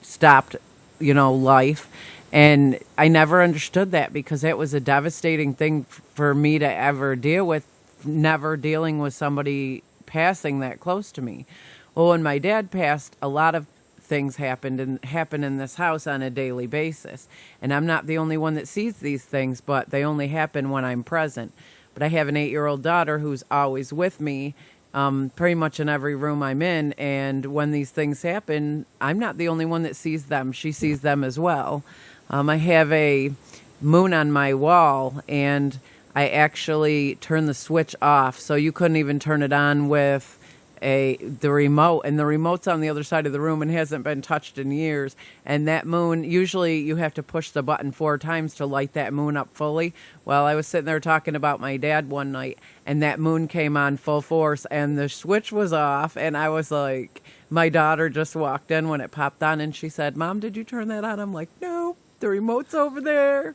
A: stopped, life. And I never understood that because that was a devastating thing for me to ever deal with, never dealing with somebody passing that close to me. Well, when my dad passed, a lot of things happen in this house on a daily basis. And I'm not the only one that sees these things, but they only happen when I'm present. But I have an 8-year-old daughter who's always with me, pretty much in every room I'm in. And when these things happen, I'm not the only one that sees them. She sees them as well. I have a moon on my wall, and I actually turned the switch off, so you couldn't even turn it on with the remote, and the remote's on the other side of the room and hasn't been touched in years. And that moon, usually you have to push the button 4 times to light that moon up fully. Well, I was sitting there talking about my dad one night, and that moon came on full force, and the switch was off, and I was like, my daughter just walked in when it popped on, and she said, "Mom, did you turn that on?" I'm like, "No, the remote's over there."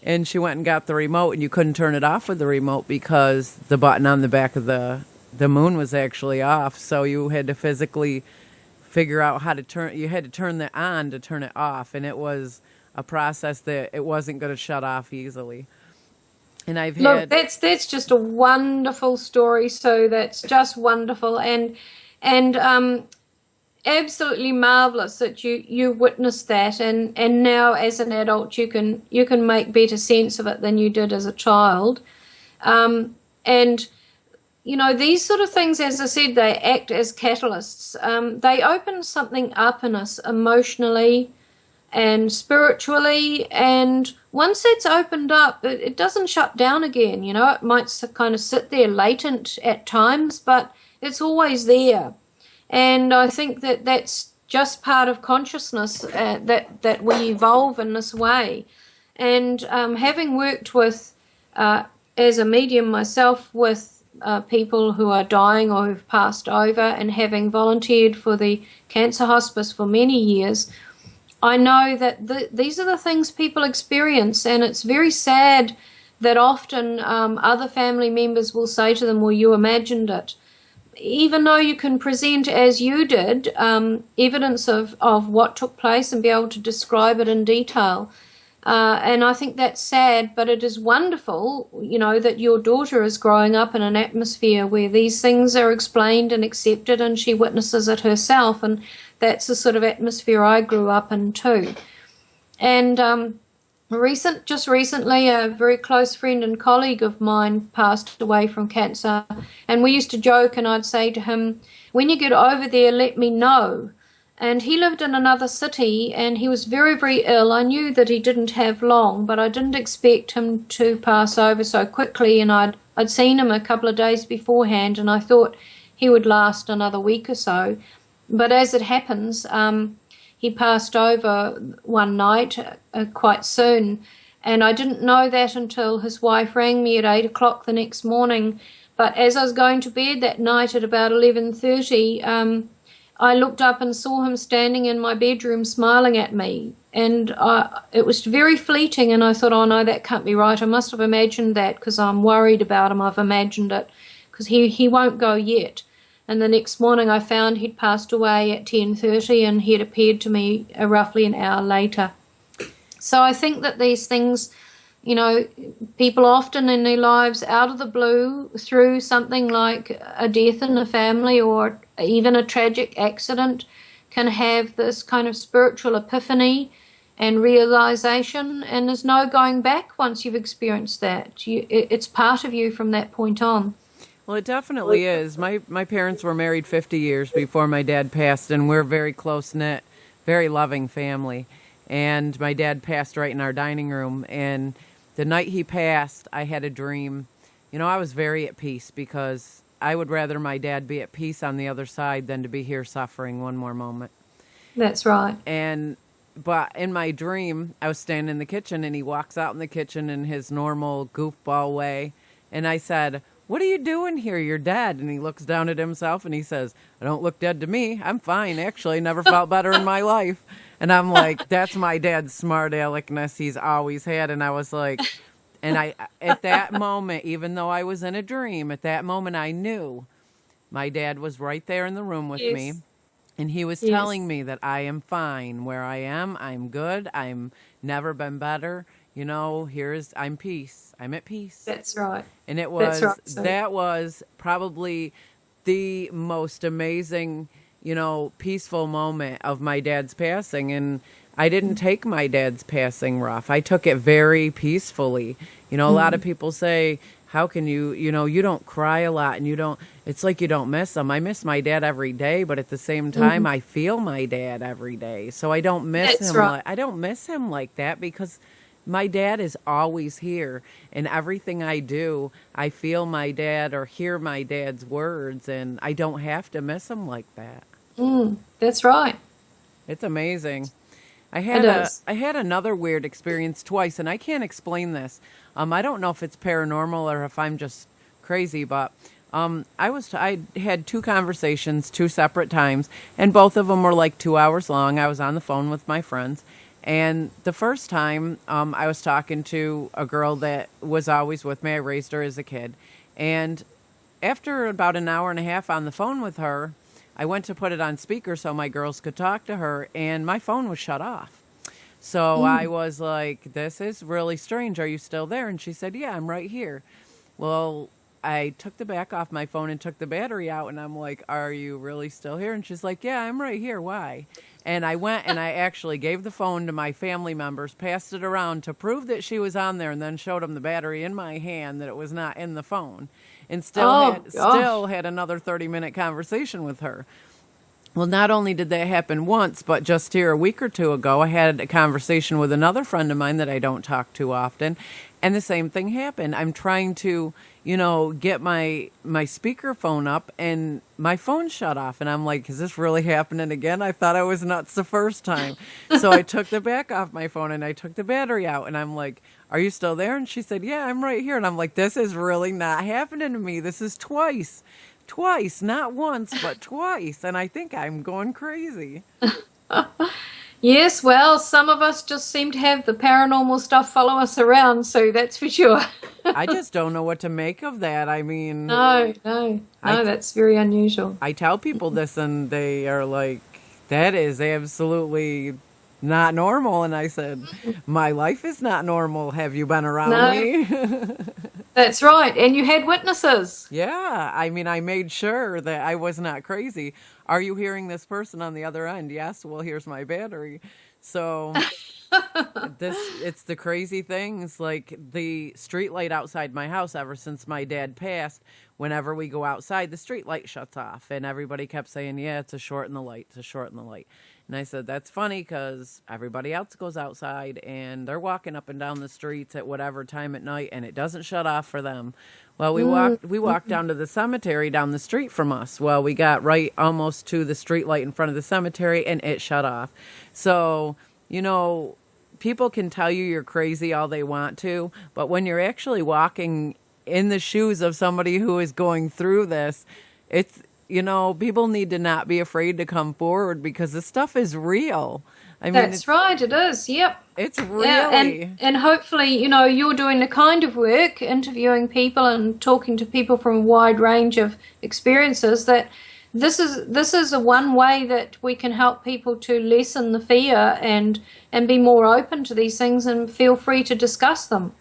A: And she went and got the remote, and you couldn't turn it off with the remote because the button on the back of the moon was actually off. So you had to physically figure out how to turn. You had to turn it on to turn it off, and it was a process that it wasn't going to shut off easily. And I've had
B: that's just a wonderful story. So that's just wonderful, and absolutely marvelous that you witnessed that, and now as an adult you can make better sense of it than you did as a child. And these sort of things, as I said, they act as catalysts. They open something up in us emotionally and spiritually, and once it's opened up, it doesn't shut down again. It might kind of sit there latent at times, but it's always there. And I think that that's just part of consciousness, that we evolve in this way. And having worked with, as a medium myself, with people who are dying or who've passed over, and having volunteered for the cancer hospice for many years, I know that these are the things people experience, and it's very sad that often other family members will say to them, "Well, you imagined it." Even though you can present, as you did, evidence of what took place and be able to describe it in detail. And I think that's sad, but it is wonderful, that your daughter is growing up in an atmosphere where these things are explained and accepted, and she witnesses it herself. And that's the sort of atmosphere I grew up in too. And just recently, a very close friend and colleague of mine passed away from cancer, and we used to joke, and I'd say to him, "When you get over there, let me know." And he lived in another city, and he was very, very ill. I knew that he didn't have long, but I didn't expect him to pass over so quickly, and I'd seen him a couple of days beforehand, and I thought he would last another week or so. But as it happens, he passed over one night quite soon, and I didn't know that until his wife rang me at 8 o'clock the next morning. But as I was going to bed that night at about 11:30, I looked up and saw him standing in my bedroom smiling at me, and it was very fleeting, and I thought, "Oh no, that can't be right. I must have imagined that because I'm worried about him. I've imagined it because he won't go yet." And the next morning I found he'd passed away at 10:30, and he had appeared to me roughly an hour later. So I think that these things, people often in their lives, out of the blue, through something like a death in the family or even a tragic accident, can have this kind of spiritual epiphany and realization, and there's no going back once you've experienced that. It's part of you from that point on.
A: Well, it definitely is. My parents were married 50 years before my dad passed, and we're a very close-knit, very loving family. and my dad passed right in our dining room. And the night he passed, I had a dream. You know, I was very at peace because I would rather my dad be at peace on the other side than to be here suffering one more moment.
B: That's right.
A: But in my dream, I was standing in the kitchen, and he walks out in the kitchen in his normal goofball way. And I said, "What are you doing here? You're dead." And he looks down at himself and he says, "I don't look dead to me. I'm fine, actually. Never felt better in my life." And I'm like, that's my dad's smart aleckness he's always had. And I was like, at that moment, even though I was in a dream, at that moment I knew my dad was right there in the room with me. And he was telling me that I am fine where I am. I'm good. I'm never been better. You know, I'm peace. I'm at peace.
B: That's right.
A: And that was probably the most amazing, you know, peaceful moment of my dad's passing. And I didn't take my dad's passing rough. I took it very peacefully. You know, a lot of people say, how can you know, you don't cry a lot and it's like you don't miss him. I miss my dad every day, but at the same time, I feel my dad every day. So I don't miss him.
B: Right.
A: I don't miss him like that because my dad is always here. And everything I do, I feel my dad or hear my dad's words, and I don't have to miss him like that.
B: That's right.
A: It's amazing. I had another weird experience twice, and I can't explain this. I don't know if it's paranormal or if I'm just crazy, but I had two conversations, two separate times, and both of them were like 2 hours long. I was on the phone with my friends, and the first time I was talking to a girl that was always with me. I raised her as a kid, and after about an hour and a half on the phone with her, I went to put it on speaker so my girls could talk to her, and my phone was shut off. So I was like, this is really strange. Are you still there? And she said, yeah, I'm right here. Well, I took the back off my phone and took the battery out, and I'm like, are you really still here? And she's like, yeah, I'm right here. Why? And I went and I actually gave the phone to my family members, passed it around to prove that she was on there, and then showed them the battery in my hand, that it was not in the phone, and still had another 30-minute conversation with her. Well, not only did that happen once, but just here a week or two ago, I had a conversation with another friend of mine that I don't talk to often, and the same thing happened. I'm trying to, you know, get my speakerphone up, and my phone shut off, and I'm like, is this really happening again? I thought I was nuts the first time. So I took the back off my phone, and I took the battery out, and I'm like, are you still there? And she said, yeah, I'm right here. And I'm like, this is really not happening to me. This is twice, not once, but twice. And I think I'm going crazy.
B: Yes, well, some of us just seem to have the paranormal stuff follow us around, so that's for sure.
A: I just don't know what to make of that. I mean...
B: No, that's very unusual.
A: I tell people this, and they are like, that is absolutely not normal. And I said, my life is not normal. Have you been around me?
B: That's right. And you had witnesses.
A: Yeah. I mean, I made sure that I was not crazy. Are you hearing this person on the other end? Yes. Well, here's my battery. So it's the crazy things, like the street light outside my house. Ever since my dad passed, whenever we go outside, the street light shuts off, and everybody kept saying, yeah, it's a short in the light. It's a short in the light. And I said, that's funny, because everybody else goes outside and they're walking up and down the streets at whatever time at night, and it doesn't shut off for them. Well, we walked down to the cemetery down the street from us. Well, we got right almost to the street light in front of the cemetery, and it shut off. So, you know, people can tell you you're crazy all they want to, but when you're actually walking in the shoes of somebody who is going through this, it's, you know, people need to not be afraid to come forward, because this stuff is real. I mean,
B: that's right, it is, yep.
A: It's really...
B: Yeah, and hopefully, you know, you're doing the kind of work, interviewing people and talking to people from a wide range of experiences, that this is a one way that we can help people to lessen the fear and be more open to these things and feel free to discuss them.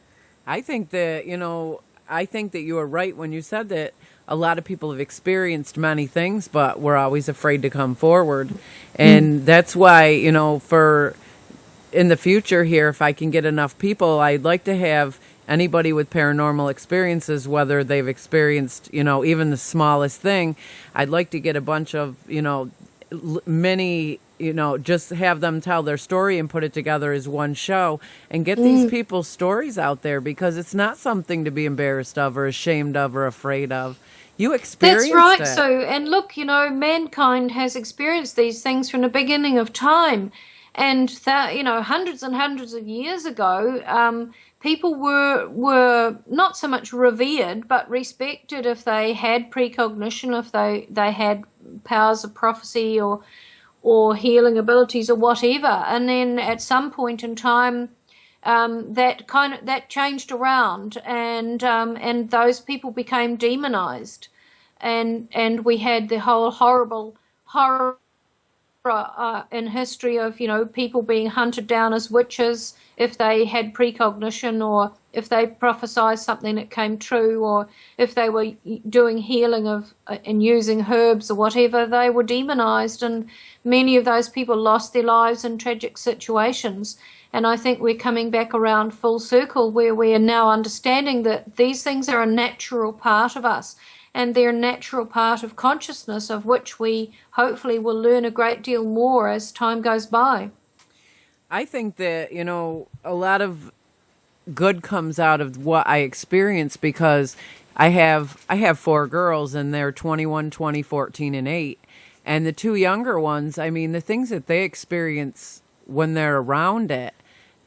B: I think that
A: you are right when you said that a lot of people have experienced many things, but we're always afraid to come forward. And that's why, you know, for in the future here, if I can get enough people, I'd like to have anybody with paranormal experiences, whether they've experienced, you know, even the smallest thing. I'd like to get a bunch of, you know, many just have them tell their story and put it together as one show and get these people's stories out there, because it's not something to be embarrassed of or ashamed of or afraid of. You experienced
B: That's right.
A: it.
B: So, and look, mankind has experienced these things from the beginning of time. And that, hundreds and hundreds of years ago, people were not so much revered, but respected if they had precognition, if they had powers of prophecy or healing abilities or whatever. And then at some point in time, that changed around, and those people became demonized, and we had the whole horror in history of people being hunted down as witches if they had precognition, or if they prophesied something that came true, or if they were doing healing and using herbs or whatever, they were demonized, and many of those people lost their lives in tragic situations. And I think we're coming back around full circle, where we are now understanding that these things are a natural part of us, and they're a natural part of consciousness, of which we hopefully will learn a great deal more as time goes by.
A: I think that, a lot of good comes out of what I experienced, because I have 4 girls, and they're 21, 20, 14, and 8. And the 2 younger ones, I mean, the things that they experience when they're around it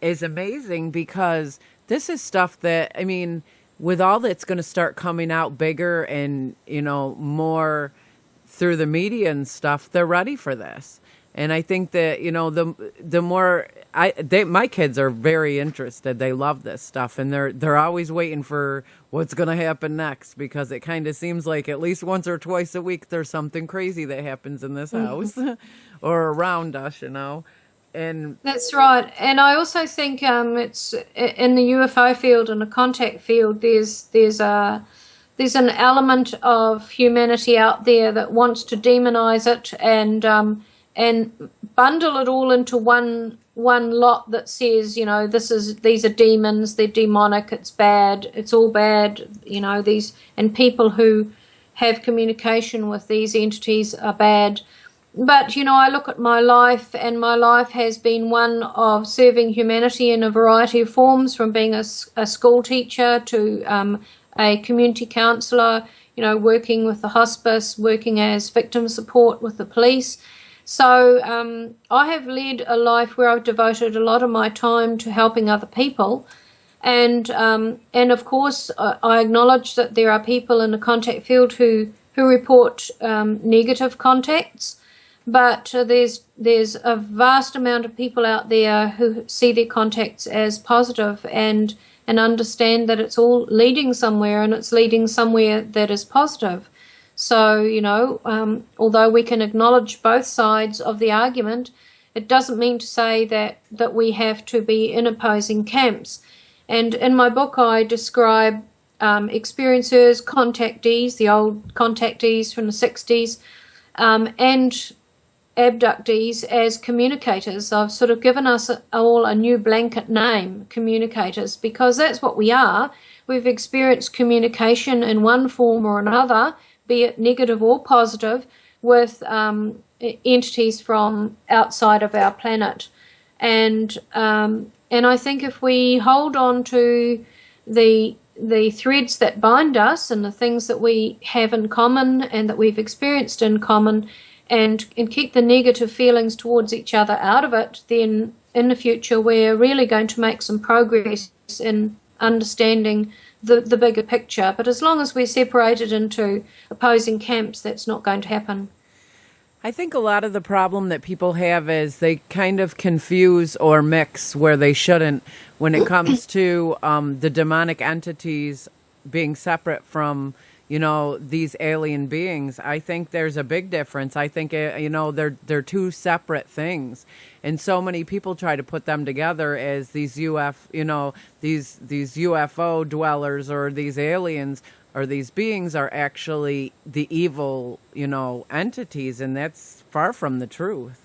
A: is amazing, because this is stuff that, I mean, with all that's going to start coming out bigger and, more through the media and stuff, they're ready for this. And I think that, the more my kids are very interested. They love this stuff, and they're always waiting for what's going to happen next, because it kind of seems like at least once or twice a week there's something crazy that happens in this house or around us, And
B: that's right. And I also think it's in the UFO field and the contact field, there's an element of humanity out there that wants to demonize it and bundle it all into one lot that says, these are demons, they're demonic, it's bad, it's all bad, and people who have communication with these entities are bad. But, I look at my life, and my life has been one of serving humanity in a variety of forms, from being a school teacher to a community counsellor, working with the hospice, working as victim support with the police. So I have led a life where I've devoted a lot of my time to helping other people. And of course, I acknowledge that there are people in the contact field who report negative contacts. But there's a vast amount of people out there who see their contacts as positive and understand that it's all leading somewhere, and it's leading somewhere that is positive. So, although we can acknowledge both sides of the argument, it doesn't mean to say that we have to be in opposing camps. And in my book, I describe experiencers, contactees, the old contactees from the 60s, and abductees as communicators. I've sort of given us all a new blanket name, communicators, because that's what we are. We've experienced communication in one form or another, be it negative or positive, with entities from outside of our planet. And I think if we hold on to the threads that bind us and the things that we have in common and that we've experienced in common, and keep the negative feelings towards each other out of it, then in the future we're really going to make some progress in understanding the bigger picture. But as long as we're separated into opposing camps, that's not going to happen.
A: I think a lot of the problem that people have is they kind of confuse or mix where they shouldn't when it comes to the demonic entities being separate from these alien beings. I think there's a big difference. I think, they're 2 separate things. And so many people try to put them together as these these UFO dwellers or these aliens or these beings are actually the evil, entities. And that's far from the truth.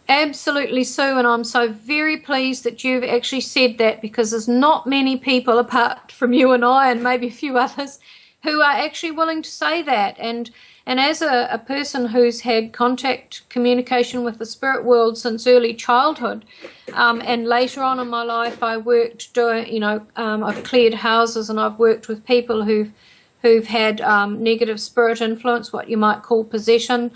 B: Absolutely, Sue, and I'm so very pleased that you've actually said that, because there's not many people, apart from you and I and maybe a few others, who are actually willing to say that. And as a person who's had contact communication with the spirit world since early childhood, and later on in my life I worked doing, I've cleared houses and I've worked with people who've had negative spirit influence, what you might call possession,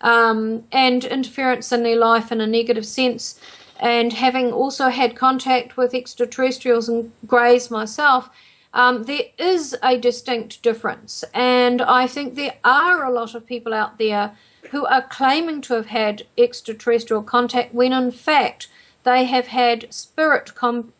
B: and interference in their life in a negative sense. And having also had contact with extraterrestrials and greys myself, there is a distinct difference. And I think there are a lot of people out there who are claiming to have had extraterrestrial contact when in fact they have had spirit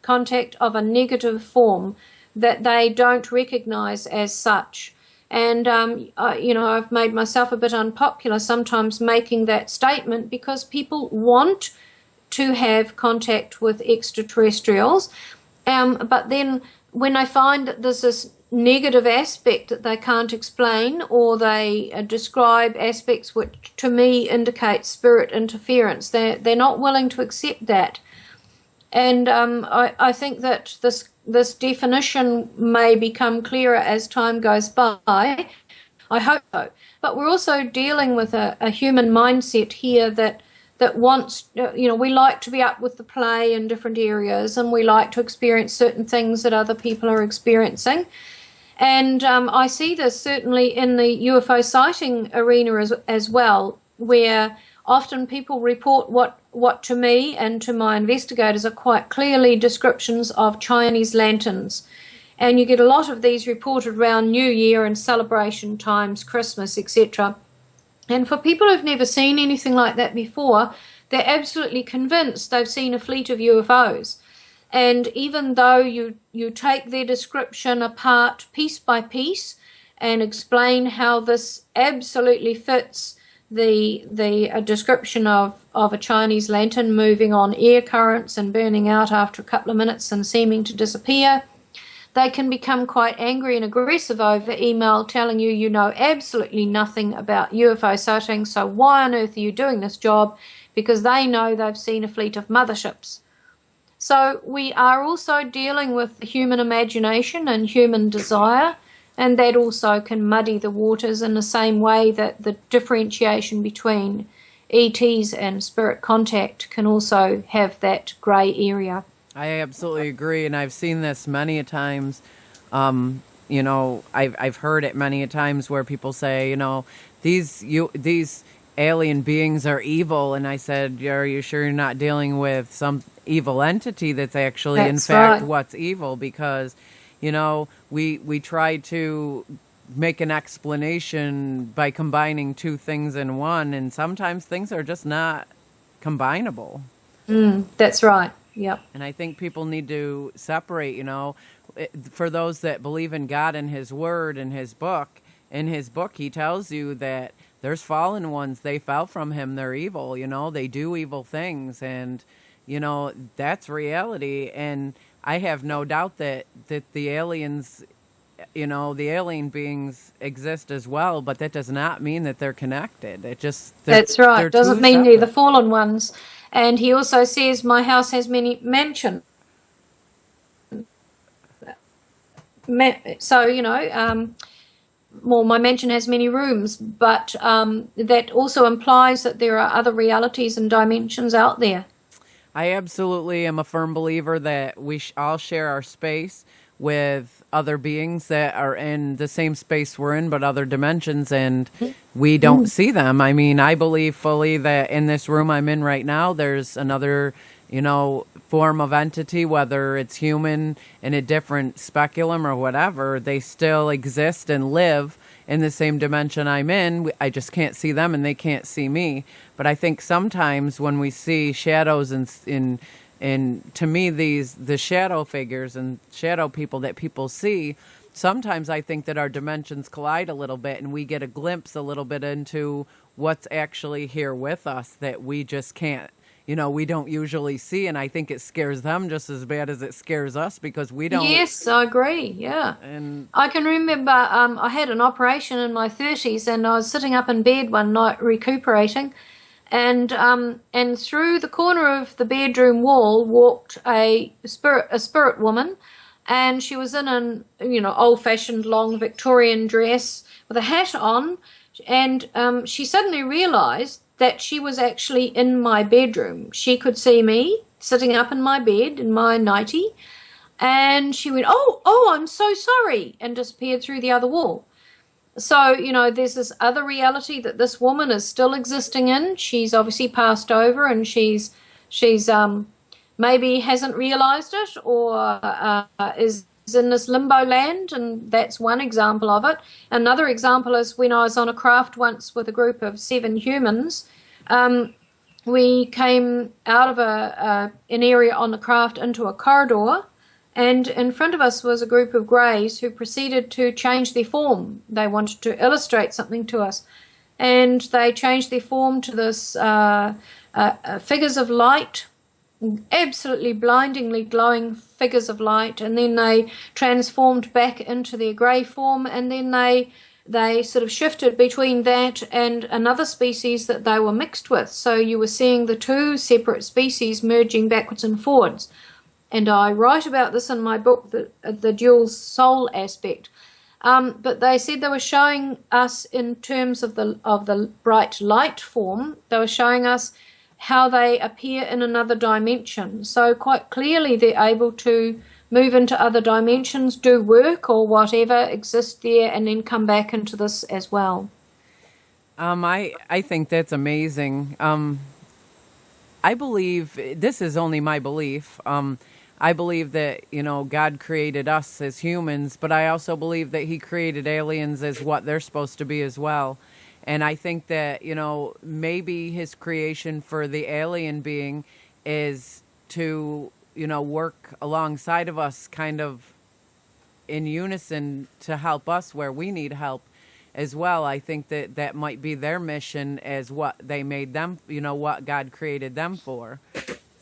B: contact of a negative form that they don't recognize as such. And, I've made myself a bit unpopular sometimes making that statement because people want to have contact with extraterrestrials, but then when they find that there's this negative aspect that they can't explain, or they describe aspects which to me indicate spirit interference, they're not willing to accept that. And I think that this definition may become clearer as time goes by. I hope so. But we're also dealing with a human mindset here that wants, we like to be up with the play in different areas, and we like to experience certain things that other people are experiencing. And I see this certainly in the UFO sighting arena as well, where often people report what to me and to my investigators are quite clearly descriptions of Chinese lanterns. And you get a lot of these reported around New Year and celebration times, Christmas, etc. And for people who've never seen anything like that before, they're absolutely convinced they've seen a fleet of UFOs. And even though you take their description apart piece by piece and explain how this absolutely fits the description of a Chinese lantern moving on air currents and burning out after a couple of minutes and seeming to disappear, they can become quite angry and aggressive over email telling you know absolutely nothing about UFO sightings, so why on earth are you doing this job? Because they know they've seen a fleet of motherships. So we are also dealing with human imagination and human desire, and that also can muddy the waters in the same way that the differentiation between ETs and spirit contact can also have that grey area.
A: I absolutely agree, and I've seen this many a times. I've heard it many a times where people say, these alien beings are evil, and I said, are you sure you're not dealing with some evil entity that's actually in fact what's evil? Because we try to make an explanation by combining two things in one, and sometimes things are just not combinable.
B: That's right. Yep.
A: And I think people need to separate, for those that believe in God and His Word and His book. In His book, He tells you that there's fallen ones. They fell from Him. They're evil, they do evil things. And, that's reality. And I have no doubt that the aliens, the alien beings exist as well, but that does not mean that they're connected. That's right.
B: It doesn't mean they're the fallen ones. And he also says, my house has many mansions. So, my mansion has many rooms, but that also implies that there are other realities and dimensions out there.
A: I absolutely am a firm believer that we all share our space with other beings that are in the same space we're in, but other dimensions, and we don't see them. I mean, I believe fully that in this room I'm in right now, there's another, form of entity, whether it's human in a different speculum or whatever, they still exist and live in the same dimension I'm in. I just can't see them and they can't see me. But I think sometimes when we see shadows in to me, the shadow figures and shadow people that people see, sometimes I think that our dimensions collide a little bit and we get a glimpse a little bit into what's actually here with us that we just can't, we don't usually see. And I think it scares them just as bad as it scares us because we don't.
B: Yes, I agree. Yeah.
A: And
B: I can remember I had an operation in my 30s and I was sitting up in bed one night recuperating. And through the corner of the bedroom wall walked a spirit woman, and she was in an old-fashioned long Victorian dress with a hat on, and she suddenly realized that she was actually in my bedroom. She could see me sitting up in my bed in my nightie, and she went, oh, I'm so sorry, and disappeared through the other wall. So, there's this other reality that this woman is still existing in. She's obviously passed over, and she's maybe hasn't realized it, or is in this limbo land, and that's one example of it. Another example is when I was on a craft once with a group of 7 humans. We came out of an area on the craft into a corridor, and in front of us was a group of greys who proceeded to change their form. They wanted to illustrate something to us, and they changed their form to this figures of light, absolutely blindingly glowing figures of light, and then they transformed back into their grey form, and then they sort of shifted between that and another species that they were mixed with. So you were seeing the 2 separate species merging backwards and forwards. And I write about this in my book, the dual soul aspect. But they said they were showing us, in terms of the bright light form, they were showing us how they appear in another dimension. So quite clearly they're able to move into other dimensions, do work or whatever, exist there, and then come back into this as well.
A: I think that's amazing. I believe, this is only my belief, I believe that, God created us as humans, but I also believe that he created aliens as what they're supposed to be as well. And I think that, maybe his creation for the alien being is to, work alongside of us, kind of in unison, to help us where we need help as well. I think that that might be their mission as what they made them, what God created them for.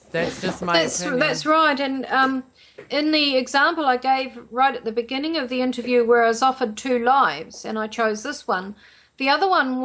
A: That's just my opinion.
B: That's right. And in the example I gave right at the beginning of the interview, where I was offered 2 lives, and I chose this one, the other one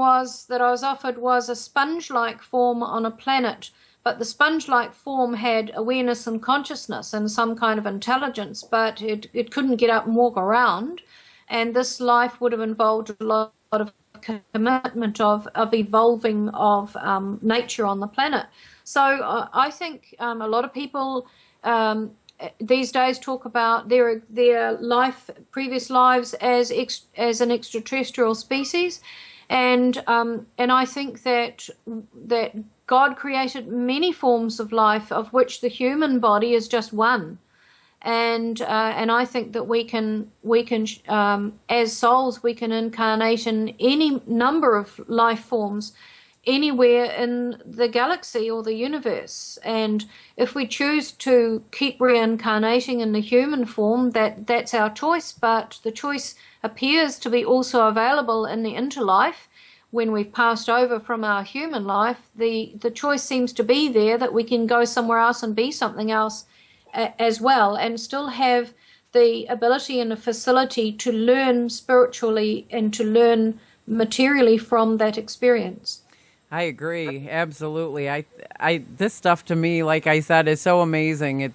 B: that I was offered was a sponge-like form on a planet, but the sponge-like form had awareness and consciousness and some kind of intelligence, but it couldn't get up and walk around, and this life would have involved a lot of commitment of evolving of nature on the planet. So I think a lot of people these days talk about their previous lives as an extraterrestrial species, and I think that God created many forms of life, of which the human body is just one. And I think that we can as souls, we can incarnate in any number of life forms anywhere in the galaxy or the universe. And if we choose to keep reincarnating in the human form, that's our choice. But the choice appears to be also available in the interlife. When we've passed over from our human life, the choice seems to be there that we can go somewhere else and be something else as well, and still have the ability and the facility to learn spiritually and to learn materially from that experience.
A: I agree, absolutely. I this stuff to me, like I said, is so amazing.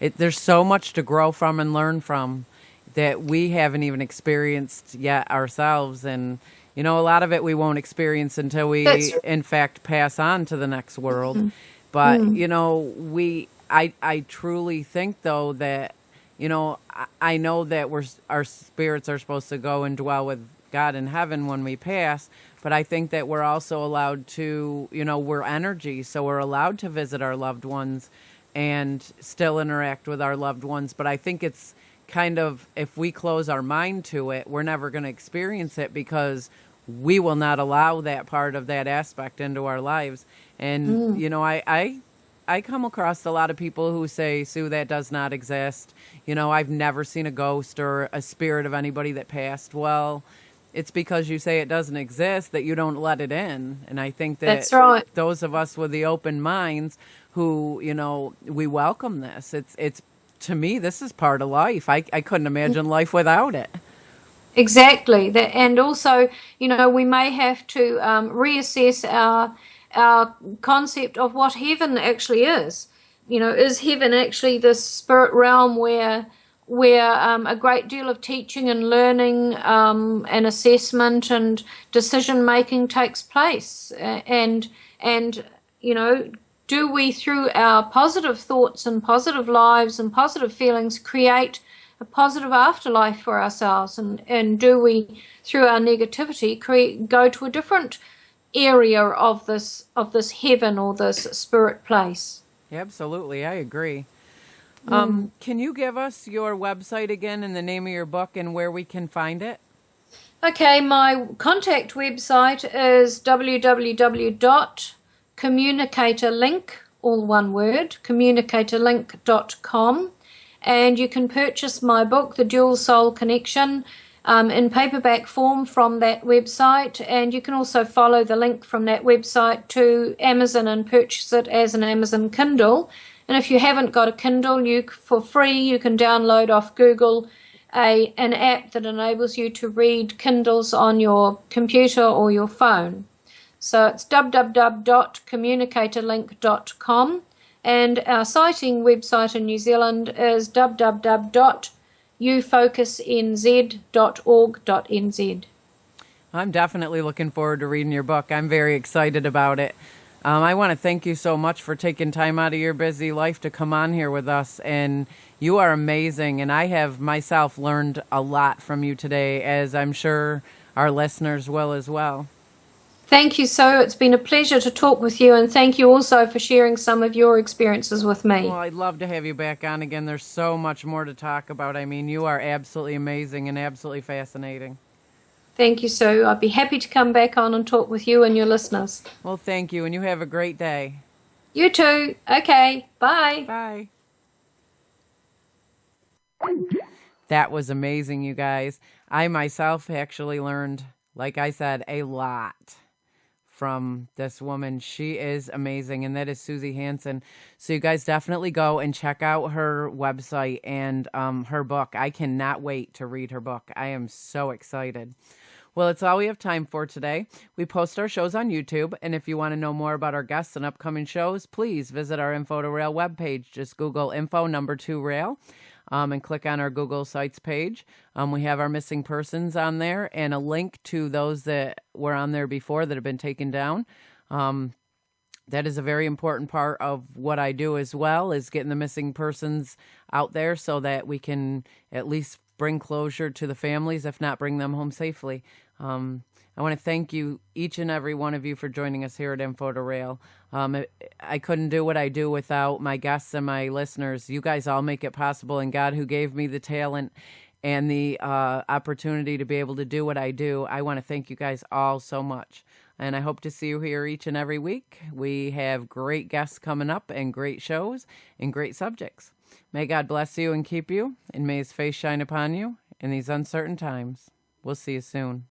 A: There's so much to grow from and learn from that we haven't even experienced yet ourselves, and a lot of it we won't experience until we, in fact, pass on to the next world. Mm-hmm. But I truly think, though, that I know that our spirits are supposed to go and dwell with God in heaven when we pass. But I think that we're also allowed to, we're energy, so we're allowed to visit our loved ones and still interact with our loved ones. But I think it's kind of, if we close our mind to it, we're never going to experience it, because we will not allow that part of that aspect into our lives. And, I come across a lot of people who say, Sue, that does not exist. I've never seen a ghost or a spirit of anybody that passed. Well, it's because you say it doesn't exist that you don't let it in. And I think that
B: that's right.
A: Those of us with the open minds who, we welcome this. It's to me, this is part of life. I couldn't imagine life without it.
B: Exactly. And also, we may have to reassess our concept of what heaven actually is. Is heaven actually this spirit realm where where a great deal of teaching and learning and assessment and decision making takes place. And you know, do we, through our positive thoughts and positive lives and positive feelings, create a positive afterlife for ourselves? And do we, through our negativity, go to a different area of this heaven or this spirit place?
A: Absolutely, I agree. Can you give us your website again and the name of your book and where we can find it?
B: Okay, my contact website is www.communicatorlink, all one word, communicatorlink.com, and you can purchase my book, The Dual Soul Connection, in paperback form from that website, and you can also follow the link from that website to Amazon and purchase it as an Amazon Kindle. And if you haven't got a Kindle, for free you can download off Google an app that enables you to read Kindles on your computer or your phone. So it's www.communicatorlink.com, and our sighting website in New Zealand is www.UFOCUSNZ.org.nz.
A: I'm definitely looking forward to reading your book. I'm very excited about it. I want to thank you so much for taking time out of your busy life to come on here with us. And you are amazing. And I have myself learned a lot from you today, as I'm sure our listeners will as well.
B: Thank you, Sue. It's been a pleasure to talk with you. And thank you also for sharing some of your experiences with me.
A: Well, I'd love to have you back on again. There's so much more to talk about. I mean, you are absolutely amazing and absolutely fascinating.
B: Thank you, Sue. I'd be happy to come back on and talk with you and your listeners.
A: Well, thank you, and you have a great day.
B: You too. Okay, bye.
A: Bye. That was amazing, you guys. I myself actually learned, like I said, a lot from this woman. She is amazing, and that is Suzy Hansen. So you guys definitely go and check out her website and her book. I cannot wait to read her book. I am so excited. Well, it's all we have time for today. We post our shows on YouTube, and if you want to know more about our guests and upcoming shows, please visit our info2rail webpage. Just Google info2rail and click on our Google Sites page. We have our missing persons on there and a link to those that were on there before that have been taken down. That is a very important part of what I do as well, is getting the missing persons out there so that we can at least bring closure to the families, if not bring them home safely. I want to thank you, each and every one of you, for joining us here at info2rail. I couldn't do what I do without my guests and my listeners. You guys all make it possible, and God, who gave me the talent and the opportunity to be able to do what I do, I want to thank you guys all so much. And I hope to see you here each and every week. We have great guests coming up and great shows and great subjects. May God bless you and keep you, and may his face shine upon you in these uncertain times. We'll see you soon.